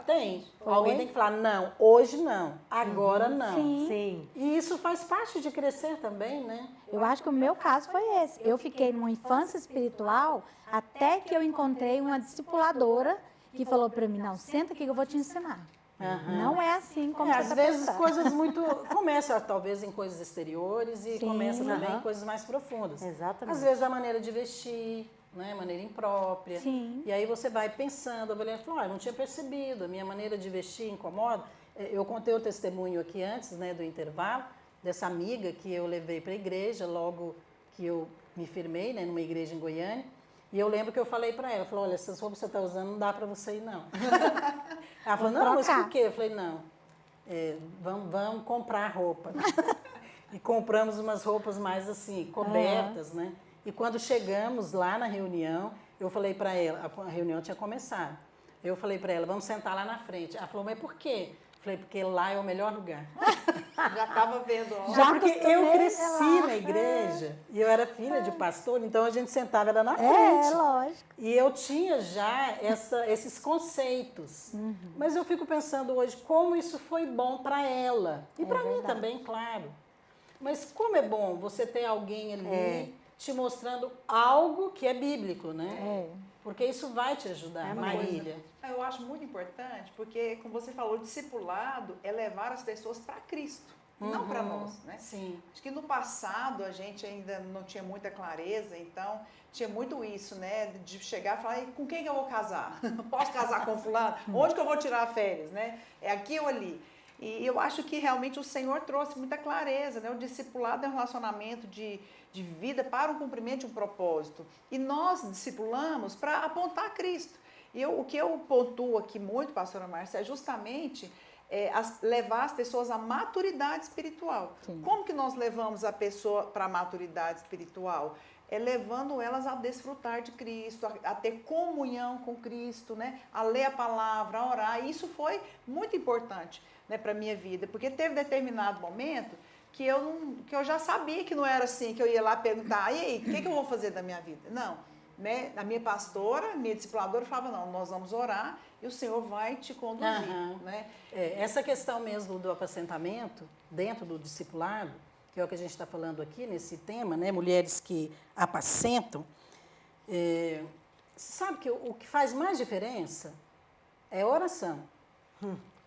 Tem. Alguém tem que falar não, hoje não, agora não. Sim. Sim. E isso faz parte de crescer também, né? Eu acho que o meu caso foi esse. Eu fiquei numa infância espiritual até que eu encontrei uma discipuladora que falou para mim, não, senta aqui que eu vou te ensinar. Não é assim como você Às está vezes pensando. coisas muito... Começa talvez em coisas exteriores e Sim, começa também em coisas mais profundas. Exatamente. Às vezes a maneira de vestir, né? Maneira imprópria. Sim. E aí você vai pensando, eu não tinha percebido, a minha maneira de vestir incomoda. Eu contei o testemunho aqui antes, né, do intervalo, dessa amiga que eu levei para a igreja logo que eu me firmei, né, numa igreja em Goiânia. E eu lembro que eu falei para ela, olha, essas roupas que você está usando não dá para você ir, não. Ela falou, não, mas por quê? Eu falei, não, vamos comprar roupa. E compramos umas roupas mais assim, cobertas, né? E quando chegamos lá na reunião, eu falei para ela, a reunião tinha começado, eu falei para ela, vamos sentar lá na frente. Ela falou, mas por quê? Eu falei, porque lá é o melhor lugar. Já estava vendo. Ó. Já porque eu acostumei cresci lá. na igreja e eu era filha de pastor, então a gente sentava era na frente. É, lógico. E eu tinha já esses conceitos. Mas eu fico pensando hoje como isso foi bom para ela. E para mim também, claro. Mas como é bom você ter alguém ali te mostrando algo que é bíblico, né? Porque isso vai te ajudar, Marília. Eu acho muito importante, porque, como você falou, o discipulado é levar as pessoas para Cristo, não para nós, né? Sim. Acho que no passado a gente ainda não tinha muita clareza, então tinha muito isso, né? De chegar e falar, com quem que eu vou casar? Posso casar com fulano? Onde que eu vou tirar férias, né? É aqui ou ali? E eu acho que realmente o Senhor trouxe muita clareza, né? O discipulado é um relacionamento de vida para o cumprimento de um propósito. E nós discipulamos para apontar a Cristo. E o que eu pontuo aqui muito, pastora Márcia, é justamente levar as pessoas à maturidade espiritual. Sim. Como que nós levamos a pessoa para a maturidade espiritual? é levando elas a desfrutar de Cristo, a ter comunhão com Cristo, né? A ler a palavra, a orar. E isso foi muito importante, né, para a minha vida, porque teve determinado momento que eu já sabia que não era assim, que eu ia lá perguntar, e aí, o que eu vou fazer da minha vida? Não, né? A minha pastora, minha discipuladora falava, não, nós vamos orar e o Senhor vai te conduzir, né? Essa questão mesmo do apacentamento dentro do discipulado, que é o que a gente está falando aqui nesse tema, né? Mulheres que apacentam, sabe que o que faz mais diferença é oração.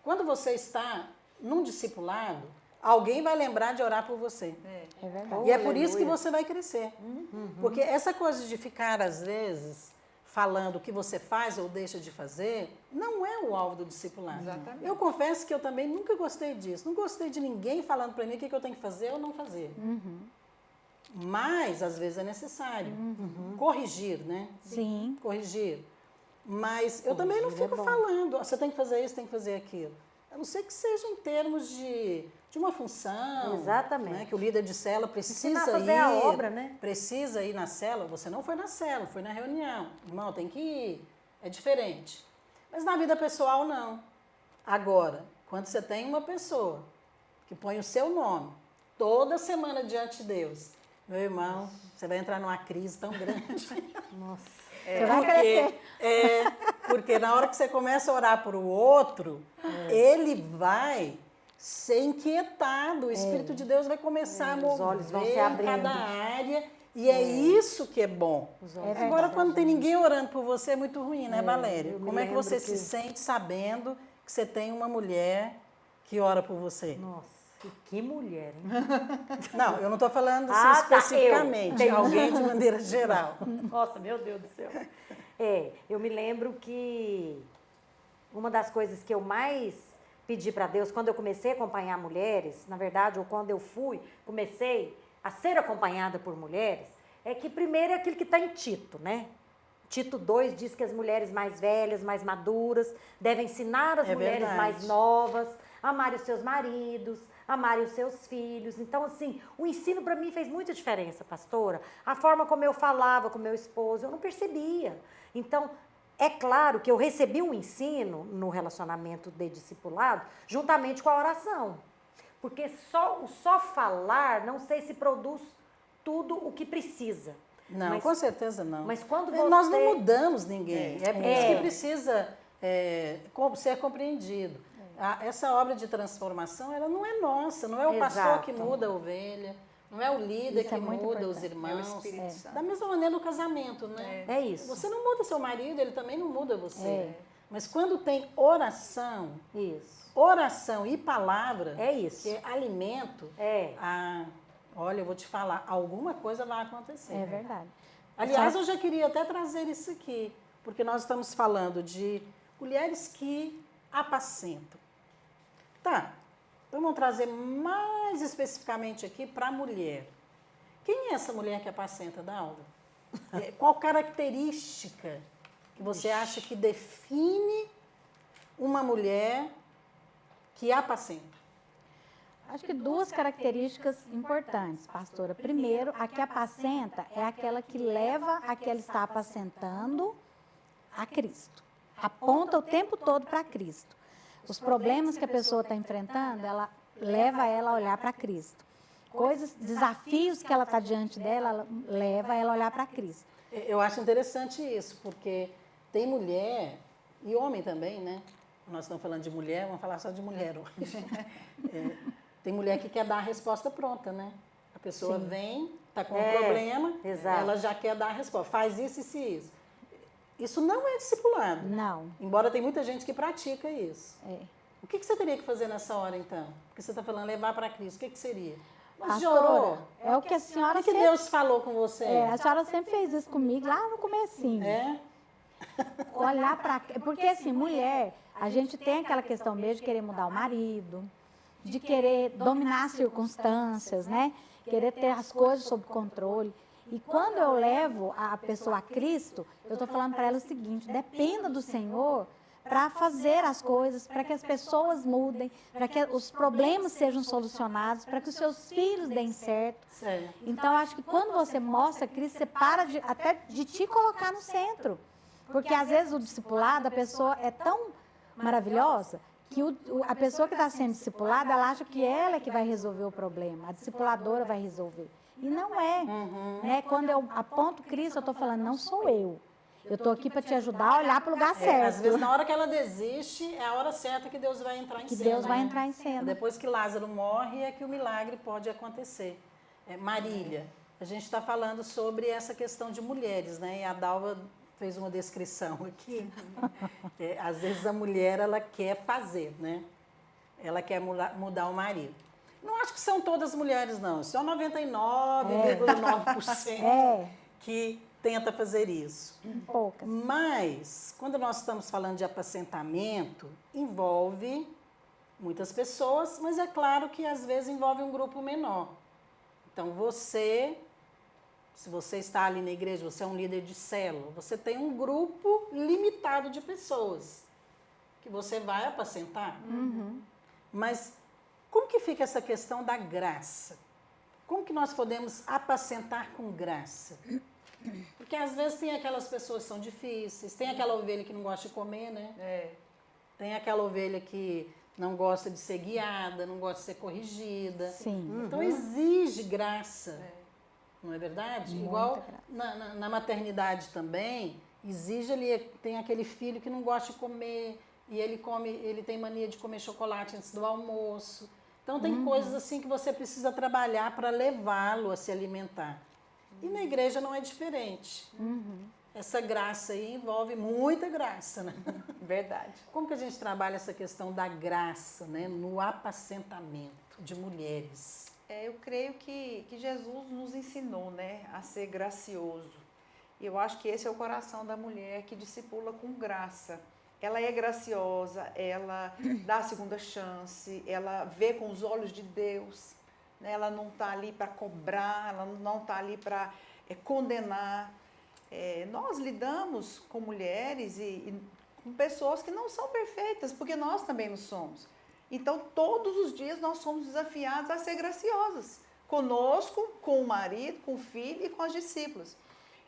Quando você está num discipulado, alguém vai lembrar de orar por você. É verdade. E é por isso que você vai crescer. Porque essa coisa de ficar, às vezes, falando o que você faz ou deixa de fazer, não é o alvo do discipulado. Exatamente. Eu confesso que eu também nunca gostei disso. Não gostei de ninguém falando para mim o que eu tenho que fazer ou não fazer. Mas, às vezes, é necessário. Corrigir, né? Sim. Corrigir. Mas eu também não fico falando, você tem que fazer isso, tem que fazer aquilo. A não ser que seja em termos de uma função. Exatamente. Né, que o líder de célula precisa Ensinar a fazer ir. a obra, né? Precisa ir na célula. Você não foi na célula, foi na reunião. Irmão, tem que ir. É diferente. Mas na vida pessoal, não. Agora, quando você tem uma pessoa que põe o seu nome toda semana diante de Deus, meu irmão, você vai entrar numa crise tão grande. Nossa. Você vai crescer. Porque na hora que você começa a orar para o outro, ele vai ser inquietado. O Espírito de Deus vai começar a mover os olhos vão se em abrindo. cada área. E é isso que é bom. É Agora, verdade. quando não tem ninguém orando por você, é muito ruim, né, Valéria? eu me Como é que lembro você se que- sente sabendo que você tem uma mulher que ora por você? Nossa, que mulher, hein? Não, eu não estou falando assim, Ah, tá, especificamente, eu. alguém de maneira geral. Nossa, meu Deus do céu. Eu me lembro que uma das coisas que eu mais pedi para Deus, quando eu comecei a acompanhar mulheres, na verdade, ou quando eu comecei a ser acompanhada por mulheres, é que primeiro é aquilo que está em Tito, né? Tito 2 diz que as mulheres mais velhas, mais maduras, devem ensinar as É mulheres verdade. mais novas, a amarem os seus maridos, amarem os seus filhos. Então, assim, o ensino para mim fez muita diferença, pastora. A forma como eu falava com meu esposo, eu não percebia. Então, é claro que eu recebi um ensino no relacionamento de discipulado, juntamente com a oração. Porque só falar, não sei se produz tudo o que precisa. Não, Mas- com certeza não. mas quando Nós você- não mudamos ninguém. É por isso É. que precisa ser compreendido. Essa obra de transformação, ela não é nossa, não é o pastor que Exato. muda a ovelha, não é o líder Isso que é muito muda os importante. irmãos. É o Espírito Santo. Da mesma maneira no casamento, né? É isso. Você não muda seu marido, ele também não muda você. É. Mas quando tem oração e palavra, É isso. que é alimento, É. olha, eu vou te falar, alguma coisa vai acontecer. É verdade. Aliás, eu já queria até trazer isso aqui, porque nós estamos falando de mulheres que apacentam. Tá, então vamos trazer mais especificamente aqui para a mulher. Quem é essa mulher que apacenta, Dalva? Qual característica que você acha que define uma mulher que apacenta? Acho que duas características importantes, pastora. Primeiro, a que apacenta é aquela que leva a que ela está apacentando a Cristo. Aponta o tempo todo para Cristo. Os problemas que a pessoa está enfrentando, ela leva ela a olhar para Cristo. Desafios que ela está diante dela, ela leva ela a olhar para Cristo. Eu acho interessante isso, porque tem mulher, e homem também, né? Nós estamos falando de mulher, vamos falar só de mulher hoje. Tem mulher que quer dar a resposta pronta, né? A pessoa vem, está com um problema, exato. ela já quer dar a resposta. Faz isso, isso e isso. Isso não é discipulado. Não. Embora tem muita gente que pratica isso. É. O que você teria que fazer nessa hora, então? Porque você está falando levar para Cristo. O que seria? Mas Pastora, é o que a senhora O que sempre... Deus falou com você? a senhora sempre fez isso comigo lá no comecinho. É? Olhar para... Porque assim, mulher, a gente tem aquela questão mesmo de querer mudar o marido, de querer dominar as circunstâncias, né? Querer ter as coisas sob controle. E quando eu levo a pessoa a Cristo, eu estou falando para ela o seguinte, dependa do Senhor para fazer as coisas, para que as pessoas mudem, para que os problemas sejam solucionados, para que os seus filhos deem certo. Certo. Então, acho que quando você mostra Cristo, você para até de te colocar no centro. Porque, às vezes, o discipulado, a pessoa é tão maravilhosa que a pessoa que está sendo discipulada, ela acha que ela é que vai resolver o problema, a discipuladora vai resolver. E não é. Né? Quando eu aponto Cristo, eu estou falando, não sou eu. Eu estou aqui para te ajudar a olhar para o lugar certo. Às vezes, na hora que ela desiste, é a hora certa que Deus vai entrar em Que cena. Deus vai né? entrar em cena. Depois que Lázaro morre, é que o milagre pode acontecer. Marília, a gente está falando sobre essa questão de mulheres, né? E a Dalva fez uma descrição aqui. Às vezes a mulher, ela quer fazer, né? Ela quer mudar o marido. Não acho que são todas mulheres, não. Só 99,9% que tenta fazer isso. Poucas. Mas, quando nós estamos falando de apacentamento, envolve muitas pessoas, mas é claro que às vezes envolve um grupo menor. Então, se você está ali na igreja, você é um líder de célula, você tem um grupo limitado de pessoas que você vai apacentar. Mas como que fica essa questão da graça? Como que nós podemos apacentar com graça? Porque às vezes tem aquelas pessoas que são difíceis, tem aquela ovelha que não gosta de comer, né? Tem aquela ovelha que não gosta de ser guiada, não gosta de ser corrigida. Sim. Então exige graça, não é verdade? Muita Igual graça. na maternidade também, exige ali, tem aquele filho que não gosta de comer e ele tem mania de comer chocolate antes do almoço. Então tem coisas assim que você precisa trabalhar para levá-lo a se alimentar. E na igreja não é diferente. Essa graça aí envolve muita graça, né? Verdade. Como que a gente trabalha essa questão da graça, né, no apacentamento de mulheres? Eu creio que Jesus nos ensinou, né, a ser gracioso. E eu acho que esse é o coração da mulher que discipula com graça. Ela é graciosa, ela dá a segunda chance, ela vê com os olhos de Deus. Né? Ela não está ali para cobrar, ela não está ali para condenar. Nós lidamos com mulheres e com pessoas que não são perfeitas, porque nós também não somos. Então, todos os dias nós somos desafiados a ser graciosas. Conosco, com o marido, com o filho e com os discípulos.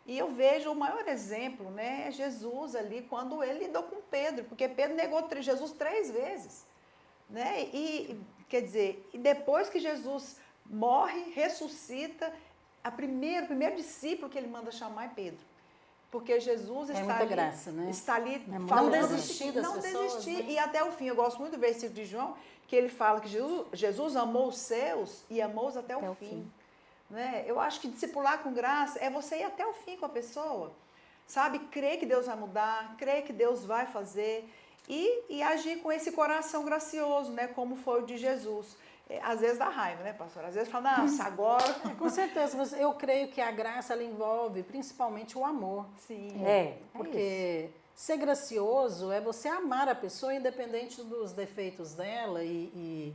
E eu vejo o maior exemplo, né, é Jesus ali, quando ele lidou com Pedro, porque Pedro negou Jesus 3 vezes. Né? E, quer dizer, e depois que Jesus morre, ressuscita, o primeiro discípulo que ele manda chamar é Pedro. Porque Jesus está ali, graça, né? está ali Não falando, desistir das pessoas, né? E até o fim. Eu gosto muito do versículo de João, que ele fala que Jesus amou os seus e amou-os até o fim. Né? Eu acho que discipular com graça é você ir até o fim com a pessoa, sabe? Crer que Deus vai mudar, crer que Deus vai fazer e agir com esse coração gracioso, né? Como foi o de Jesus. Às vezes dá raiva, né, pastor? Às vezes fala, nossa, agora... Com certeza, mas eu creio que a graça ela envolve principalmente o amor. Sim. Porque ser gracioso é você amar a pessoa independente dos defeitos dela e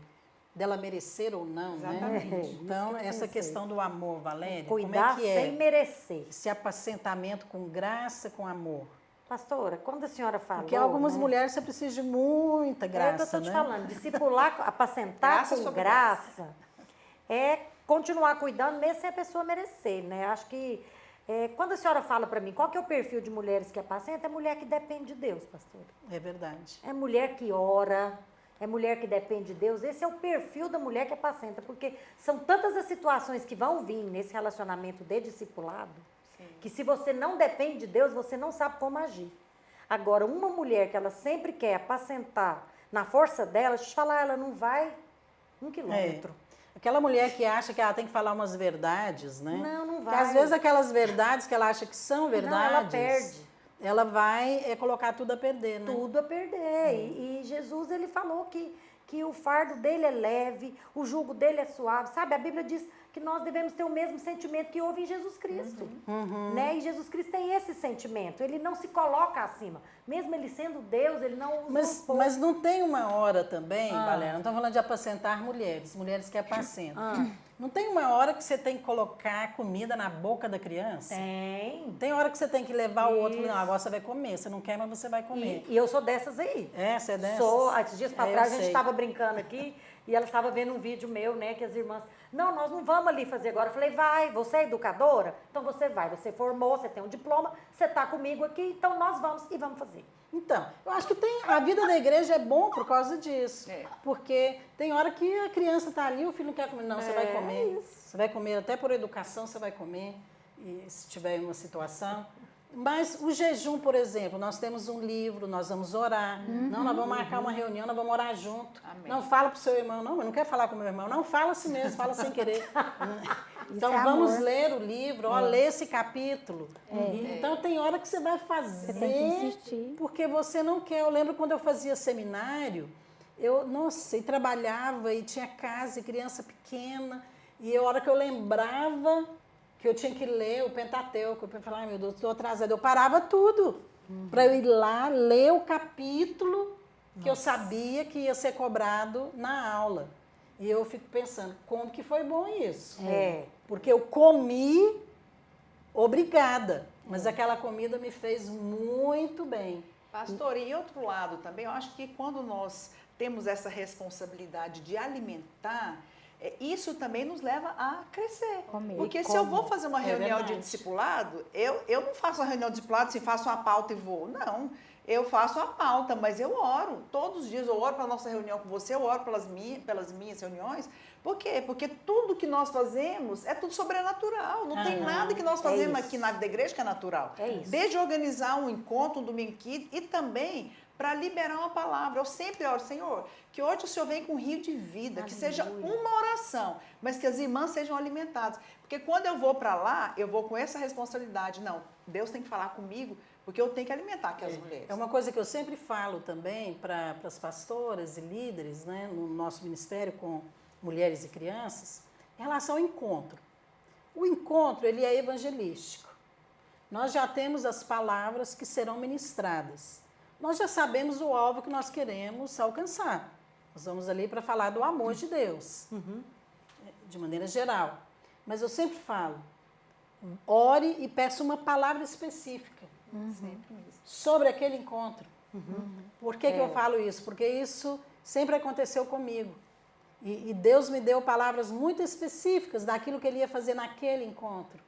dela merecer ou não, Exatamente. né? Então, essa questão do amor, Valéria, Cuidar como é que é? sem merecer. Esse apacentamento com graça, com amor. Pastora, quando a senhora falou... Porque algumas né, mulheres você precisa de muita graça, é o que eu estou te né? falando, discipular, apacentar Graça com sobre graça, é continuar cuidando mesmo sem a pessoa merecer, né? Acho que, quando a senhora fala para mim, qual que é o perfil de mulheres que apacentam? É mulher que depende de Deus, pastora. É verdade. É mulher que ora, é mulher que depende de Deus. Esse é o perfil da mulher que apacenta, porque são tantas as situações que vão vir nesse relacionamento de discipulado, que se você não depende de Deus, você não sabe como agir. Agora, uma mulher que ela sempre quer apacentar na força dela, deixa eu te falar, ela não vai 1 quilômetro. Aquela mulher que acha que ela tem que falar umas verdades, né? Não Porque vai. às vezes aquelas verdades que ela acha que são verdades, Não, ela perde. Ela vai colocar tudo a perder, né? Tudo a perder. E Jesus, ele falou que o fardo dele é leve, o jugo dele é suave. Sabe, a Bíblia diz que nós devemos ter o mesmo sentimento que houve em Jesus Cristo. Né? E Jesus Cristo tem esse sentimento. Ele não se coloca acima. Mesmo ele sendo Deus, ele não usa Mas não tem uma hora também, Valéria, não estamos falando de apacentar mulheres que apacentam. Não tem uma hora que você tem que colocar comida na boca da criança? Tem hora que você tem que levar o outro, não, agora você vai comer, você não quer, mas você vai comer. E eu sou dessas aí. Você é dessas? Sou, esses dias para Eu trás a gente sei. estava brincando aqui e ela estava vendo um vídeo meu, né, que as irmãs, não, nós não vamos ali fazer agora. Eu falei, vai, você é educadora? Então você vai, você formou, você tem um diploma, você está comigo aqui, então nós vamos e vamos fazer. Então, eu acho que a vida da igreja é bom por causa disso. Porque tem hora que a criança está ali, o filho não quer comer. Não, você vai comer. Você vai comer, até por educação você vai comer, e se tiver uma situação. Mas o jejum, por exemplo, nós temos um livro, nós vamos orar. Não, nós vamos marcar uma reunião, nós vamos orar junto. Amém. Não fala para o seu irmão, não, eu não quero falar com o meu irmão. Não, fala assim mesmo, fala sem querer. Então é vamos amor. ler o livro, ó, ler esse capítulo. Então tem hora que você vai fazer, Você tem que insistir. porque você não quer. Eu lembro quando eu fazia seminário, nossa, e trabalhava e tinha casa e criança pequena, e a hora que eu lembrava que eu tinha que ler o Pentateuco, eu falava, ai meu Deus, estou atrasada. Eu parava tudo para eu ir lá ler o capítulo que eu sabia que ia ser cobrado na aula. E eu fico pensando, como que foi bom isso? Porque eu comi obrigada, mas aquela comida me fez muito bem. Pastor, e outro lado também, eu acho que quando nós temos essa responsabilidade de alimentar, isso também nos leva a crescer. Comer. Porque E se eu como? vou fazer uma É reunião de verdade. discipulado, eu não faço uma reunião de discipulado se faço uma pauta e vou. Não. Eu faço a pauta, mas eu oro. Todos os dias eu oro para a nossa reunião com você, eu oro pelas minhas reuniões. Por quê? Porque tudo que nós fazemos é tudo sobrenatural. Não tem nada que nós fazemos aqui na vida da igreja que é natural. É isso. Desde organizar um encontro, um domingo aqui, e também para liberar uma palavra. Eu sempre oro, Senhor, que hoje o Senhor venha com um rio de vida, que seja uma oração, mas que as irmãs sejam alimentadas. Porque quando eu vou para lá, eu vou com essa responsabilidade. Não, Deus tem que falar comigo, porque eu tenho que alimentar aquelas mulheres. É uma coisa que eu sempre falo também para as pastoras e líderes, né, no nosso ministério com mulheres e crianças, em relação ao encontro. O encontro, ele é evangelístico. Nós já temos as palavras que serão ministradas. Nós já sabemos o alvo que nós queremos alcançar. Nós vamos ali para falar do amor de Deus, de maneira geral. Mas eu sempre falo, ore e peça uma palavra específica sobre aquele encontro. Por que eu falo isso? Porque isso sempre aconteceu comigo. E Deus me deu palavras muito específicas daquilo que Ele ia fazer naquele encontro.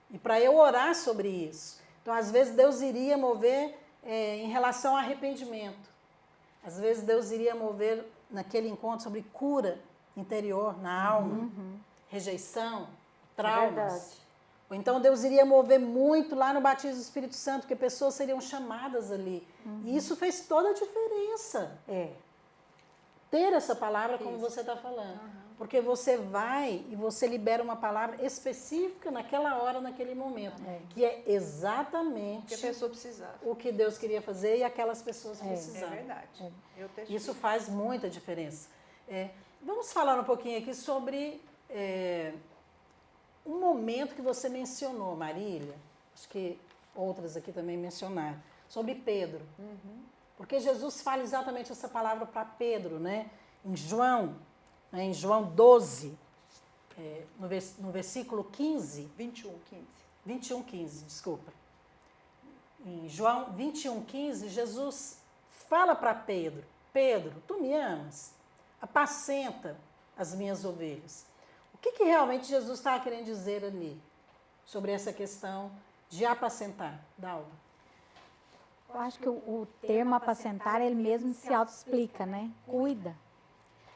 E para eu orar sobre isso. Então, às vezes, Deus iria mover em relação ao arrependimento. Às vezes, Deus iria mover naquele encontro sobre cura interior, na alma, rejeição, traumas. Ou então, Deus iria mover muito lá no batismo do Espírito Santo, porque pessoas seriam chamadas ali. E isso fez toda a diferença. Ter essa palavra como você está falando. Porque você vai e você libera uma palavra específica naquela hora, naquele momento. Que é exatamente Que a pessoa precisava. o que Deus queria fazer e aquelas pessoas É precisavam. verdade. Eu testifico. Isso faz muita diferença. Vamos falar um pouquinho aqui sobre um momento que você mencionou, Marília. Acho que outras aqui também mencionaram. Sobre Pedro. Porque Jesus fala exatamente essa palavra para Pedro, né? Em João 12, no versículo 15. 21, 15, desculpa. Em João 21, 15, Jesus fala para Pedro, Pedro, tu me amas? Apacenta as minhas ovelhas. O que realmente Jesus estava querendo dizer ali sobre essa questão de apacentar, Dalva? Eu acho que o termo apacentar, ele mesmo se auto-explica, né? Cuida.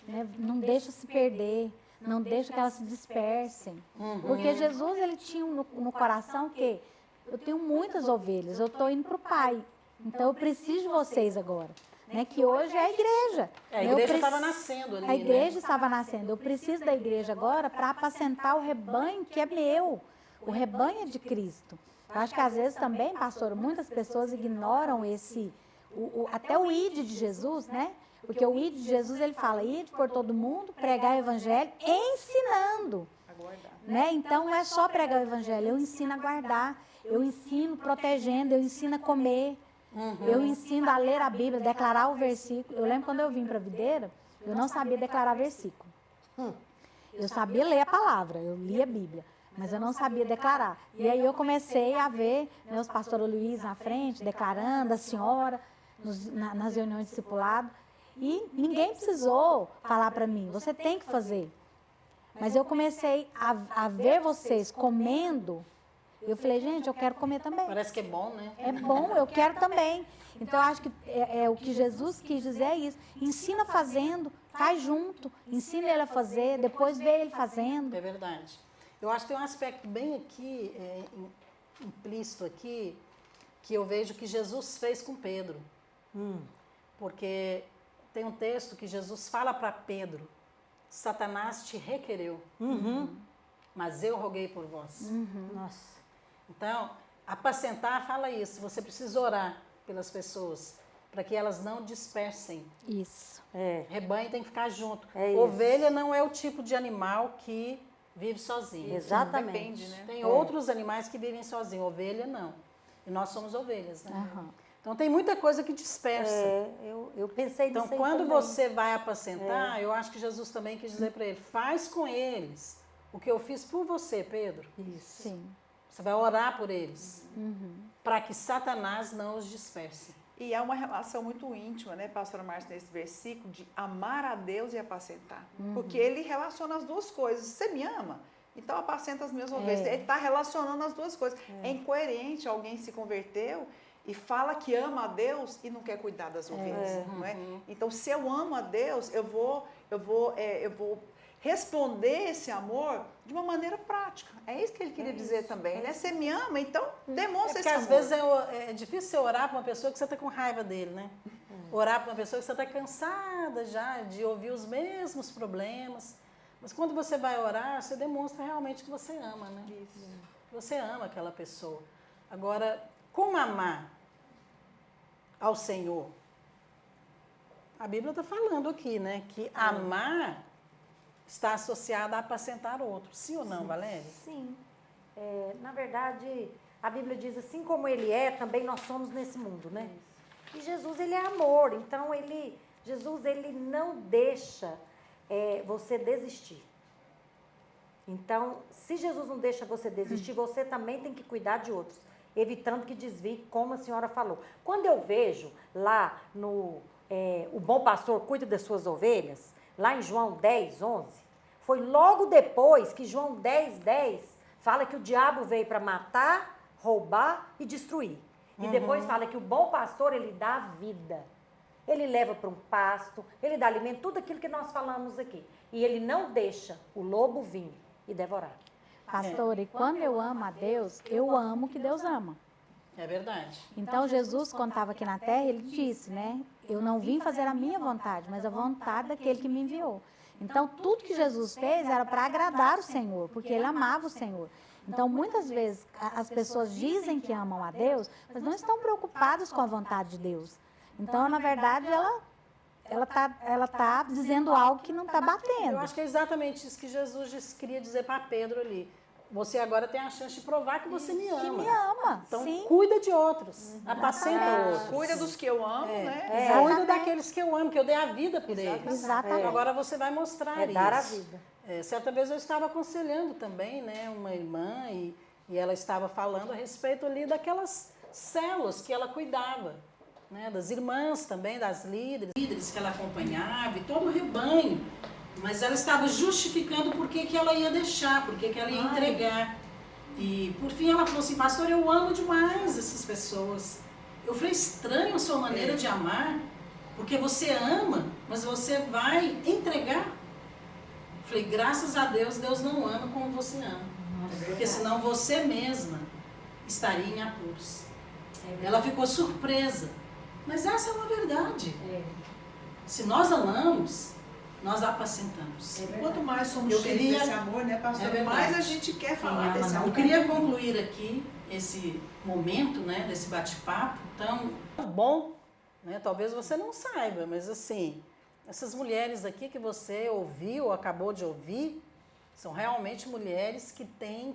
Né? Não deixa se perder, não deixa que elas se dispersem. Porque Jesus, ele tinha no coração que eu tenho muitas ovelhas, eu estou indo para o Pai. Então, eu preciso de vocês agora. Né? Que hoje é a igreja. A igreja estava nascendo ali, A igreja estava nascendo. Eu preciso da igreja agora para apacentar o rebanho que é meu. O rebanho é de Cristo. Eu acho que às vezes também, pastor, muitas pessoas ignoram até o id de Jesus, né? Porque o id de Jesus, ele fala, ide por todo mundo, pregar o evangelho, ensinando. Né? Então, não é só pregar o evangelho, eu ensino a guardar, eu ensino protegendo, eu ensino a comer, eu ensino a ler a Bíblia, declarar o versículo. Eu lembro quando eu vim para a videira, eu não sabia declarar versículo. Eu sabia ler a palavra, eu lia a Bíblia, mas eu não sabia declarar. E aí eu comecei a ver meus pastores Luiz na frente, declarando, a senhora, nas reuniões de discipulado. E ninguém precisou falar para mim, você tem que fazer. Mas eu comecei a ver vocês comendo. Eu falei, gente, eu quero comer também. Parece que é bom, né? É bom, eu quero também. Então, eu acho que o que Jesus quis dizer é isso. Ensina fazendo, faz junto. Ensina ele a fazer, depois vê ele fazendo. É verdade. Eu acho que tem um aspecto bem aqui, implícito aqui, que eu vejo que Jesus fez com Pedro. Porque tem um texto que Jesus fala para Pedro, Satanás te requereu, mas eu roguei por vós. Nossa. Então, apacentar fala isso, você precisa orar pelas pessoas, para que elas não dispersem. Isso. Rebanho tem que ficar junto. É isso. Ovelha não é o tipo de animal que vive sozinho. Exatamente. Depende, né? Tem outros animais que vivem sozinhos, ovelha não. E nós somos ovelhas, né? Aham. Então tem muita coisa que dispersa. Eu pensei nisso Então, aí quando também. você vai apacentar, eu acho que Jesus também quis dizer para ele, faz com eles o que eu fiz por você, Pedro. Isso. Sim. Você vai orar por eles, para que Satanás não os disperse. E há uma relação muito íntima, né, pastora Márcia, nesse versículo, de amar a Deus e apacentar. Porque ele relaciona as duas coisas. Você me ama? Então apacenta as minhas ovelhas. Ele está relacionando as duas coisas. É incoerente alguém se converteu e fala que ama a Deus e não quer cuidar das ovelhas, não é? Então, se eu amo a Deus, eu vou responder esse amor de uma maneira prática. É isso que ele queria dizer também, né? Você me ama, então demonstra esse Porque amor. às vezes é difícil você orar para uma pessoa que você está com raiva dele, né? Orar para uma pessoa que você está cansada já de ouvir os mesmos problemas. Mas quando você vai orar, você demonstra realmente que você ama, né? Isso. Que você ama aquela pessoa. Agora, como amar ao Senhor? A Bíblia está falando aqui, né? Que amar está associado a apacentar outros. Sim ou não, Valéria? Sim. Na verdade, a Bíblia diz assim como ele é, também nós somos nesse mundo, né? E Jesus, ele é amor. Então, Jesus, ele não deixa você desistir. Então, se Jesus não deixa você desistir, você também tem que cuidar de outros, evitando que desvie, como a senhora falou. Quando eu vejo lá o bom pastor cuida das suas ovelhas, lá em João 10, 11, foi logo depois que João 10, 10 fala que o diabo veio para matar, roubar e destruir. E depois fala que o bom pastor, ele dá vida. Ele leva para um pasto, ele dá alimento, tudo aquilo que nós falamos aqui. E ele não deixa o lobo vir e devorar. Pastor, e quando eu amo a Deus, eu amo o que Deus ama. É verdade. Então, Jesus, quando estava aqui na terra, ele disse, né? Eu não vim fazer a minha vontade, mas a vontade daquele que me enviou. Então, tudo que Jesus fez era para agradar o Senhor, porque ele amava o Senhor. Então, muitas vezes, as pessoas dizem que amam a Deus, mas não estão preocupadas com a vontade de Deus. Então, na verdade, ela tá dizendo algo que não está batendo. Eu acho que é exatamente isso que Jesus queria dizer para Pedro ali. Você agora tem a chance de provar que você me ama. Que me ama, Então, sim. cuida de outros, apacenta outros. Cuida dos que eu amo, né? Cuida Exatamente. daqueles que eu amo, que eu dei a vida por eles. Exatamente. Agora você vai mostrar isso. Dar a vida. Certa vez eu estava aconselhando também, né, uma irmã, e ela estava falando a respeito ali daquelas células que ela cuidava, né, das irmãs também, das líderes que ela acompanhava e todo o rebanho. Mas ela estava justificando por que ela ia deixar, por que ela ia entregar. E por fim ela falou assim, pastor, eu amo demais essas pessoas. Eu falei, estranho a sua maneira de amar, porque você ama, mas você vai entregar. Eu falei, graças a Deus, Deus não ama como você ama. Porque senão você mesma estaria em apuros. Ela ficou surpresa. Mas essa é uma verdade. Se nós amamos, nós apacentamos. Quanto mais somos Eu cheios queria- desse amor, né, pastor? É verdade. Mais a gente quer falar desse Eu amor. queria concluir aqui esse momento, né, desse bate-papo tão bom, né? Talvez você não saiba, mas assim, essas mulheres aqui que você ouviu, acabou de ouvir, são realmente mulheres que têm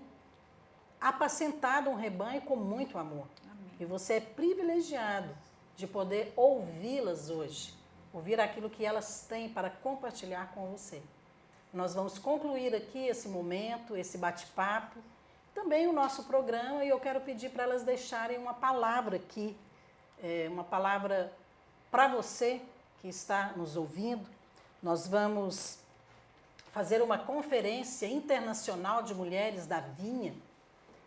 apacentado um rebanho com muito amor. E você é privilegiado de poder ouvi-las hoje, ouvir aquilo que elas têm para compartilhar com você. nós vamos concluir aqui esse momento, esse bate-papo, também o nosso programa, e eu quero pedir para elas deixarem uma palavra aqui, uma palavra para você que está nos ouvindo. Nós vamos fazer uma conferência internacional de mulheres da Vinha,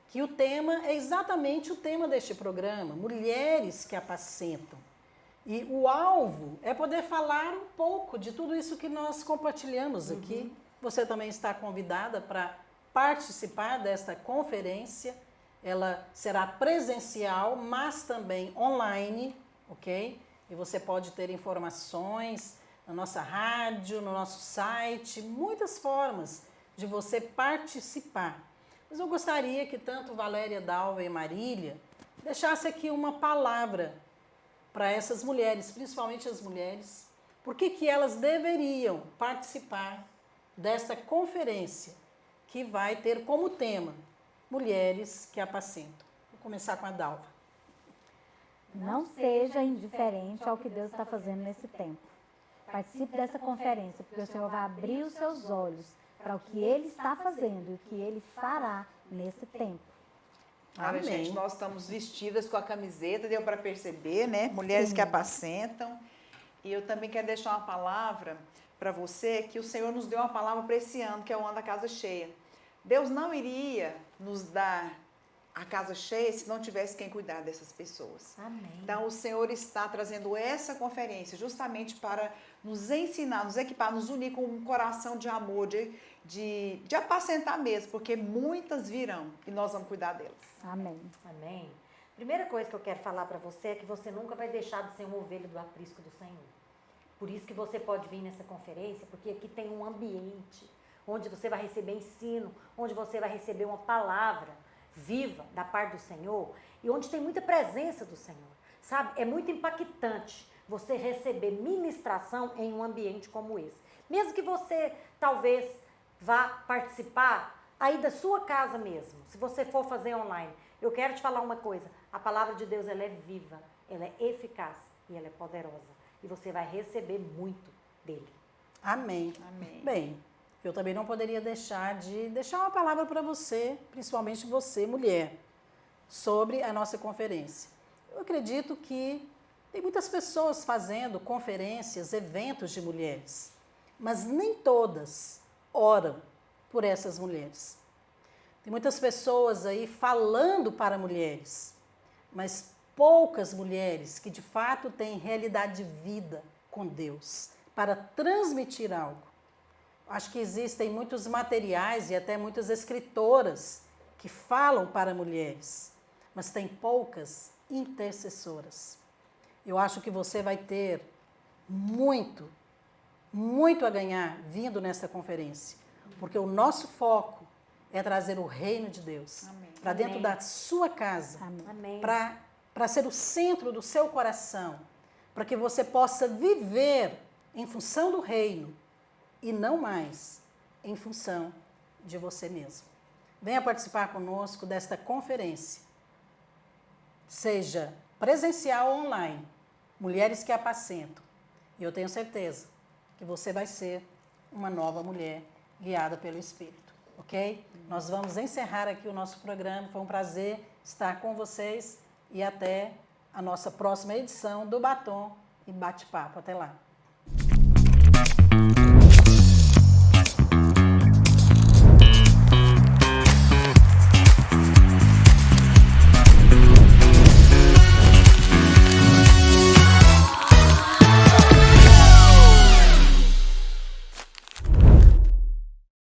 que o tema é exatamente o tema deste programa, mulheres que apacentam. E o alvo é poder falar um pouco de tudo isso que nós compartilhamos aqui. Você também está convidada para participar desta conferência. Ela será presencial, mas também online, ok? E você pode ter informações na nossa rádio, no nosso site, muitas formas de você participar. Mas eu gostaria que tanto Valéria, Dalva e Marília deixasse aqui uma palavra para essas mulheres, principalmente as mulheres, por que elas deveriam participar desta conferência que vai ter como tema Mulheres que Apacentam. Vou começar com a Dalva. Não seja indiferente ao que Deus está fazendo nesse tempo. Participe dessa conferência, porque o Senhor vai abrir os seus olhos para o que Ele está fazendo e o que Ele fará nesse tempo. Olha, Amém. gente, nós estamos vestidas com a camiseta, deu para perceber, né? Mulheres Sim. que apacentam. E eu também quero deixar uma palavra para você, que o Senhor nos deu uma palavra para esse ano, que é o ano da casa cheia. Deus não iria nos dar a casa cheia se não tivesse quem cuidar dessas pessoas. Amém. Então, o Senhor está trazendo essa conferência justamente para nos ensinar, nos equipar, nos unir com um coração de amor, de apacentar mesmo, porque muitas virão e nós vamos cuidar delas. Amém. Amém. Primeira coisa que eu quero falar para você é que você nunca vai deixar de ser uma ovelha do aprisco do Senhor. Por isso que você pode vir nessa conferência, porque aqui tem um ambiente onde você vai receber ensino, onde você vai receber uma palavra viva da parte do Senhor e onde tem muita presença do Senhor. Sabe, é muito impactante você receber ministração em um ambiente como esse. Mesmo que você talvez vá participar aí da sua casa mesmo, se você for fazer online. Eu quero te falar uma coisa, a palavra de Deus ela é viva, ela é eficaz e ela é poderosa. E você vai receber muito dele. Amém. Amém. Bem, eu também não poderia deixar de deixar uma palavra para você, principalmente você, mulher, sobre a nossa conferência. Eu acredito que tem muitas pessoas fazendo conferências, eventos de mulheres, mas nem todas oram por essas mulheres. Tem muitas pessoas aí falando para mulheres, mas poucas mulheres que de fato têm realidade de vida com Deus para transmitir algo. Acho que existem muitos materiais e até muitas escritoras que falam para mulheres, mas tem poucas intercessoras. Eu acho que você vai ter muito a ganhar vindo nessa conferência, porque o nosso foco é trazer o reino de Deus para dentro Amém. da sua casa, Amém. para ser o centro do seu coração, para que você possa viver em função do reino e não mais em função de você mesmo. Venha participar conosco desta conferência, seja presencial ou online, Mulheres que Apacentam. E eu tenho certeza que você vai ser uma nova mulher guiada pelo Espírito, ok? Nós vamos encerrar aqui o nosso programa. Foi um prazer estar com vocês e até a nossa próxima edição do Batom e Bate-Papo. Até lá.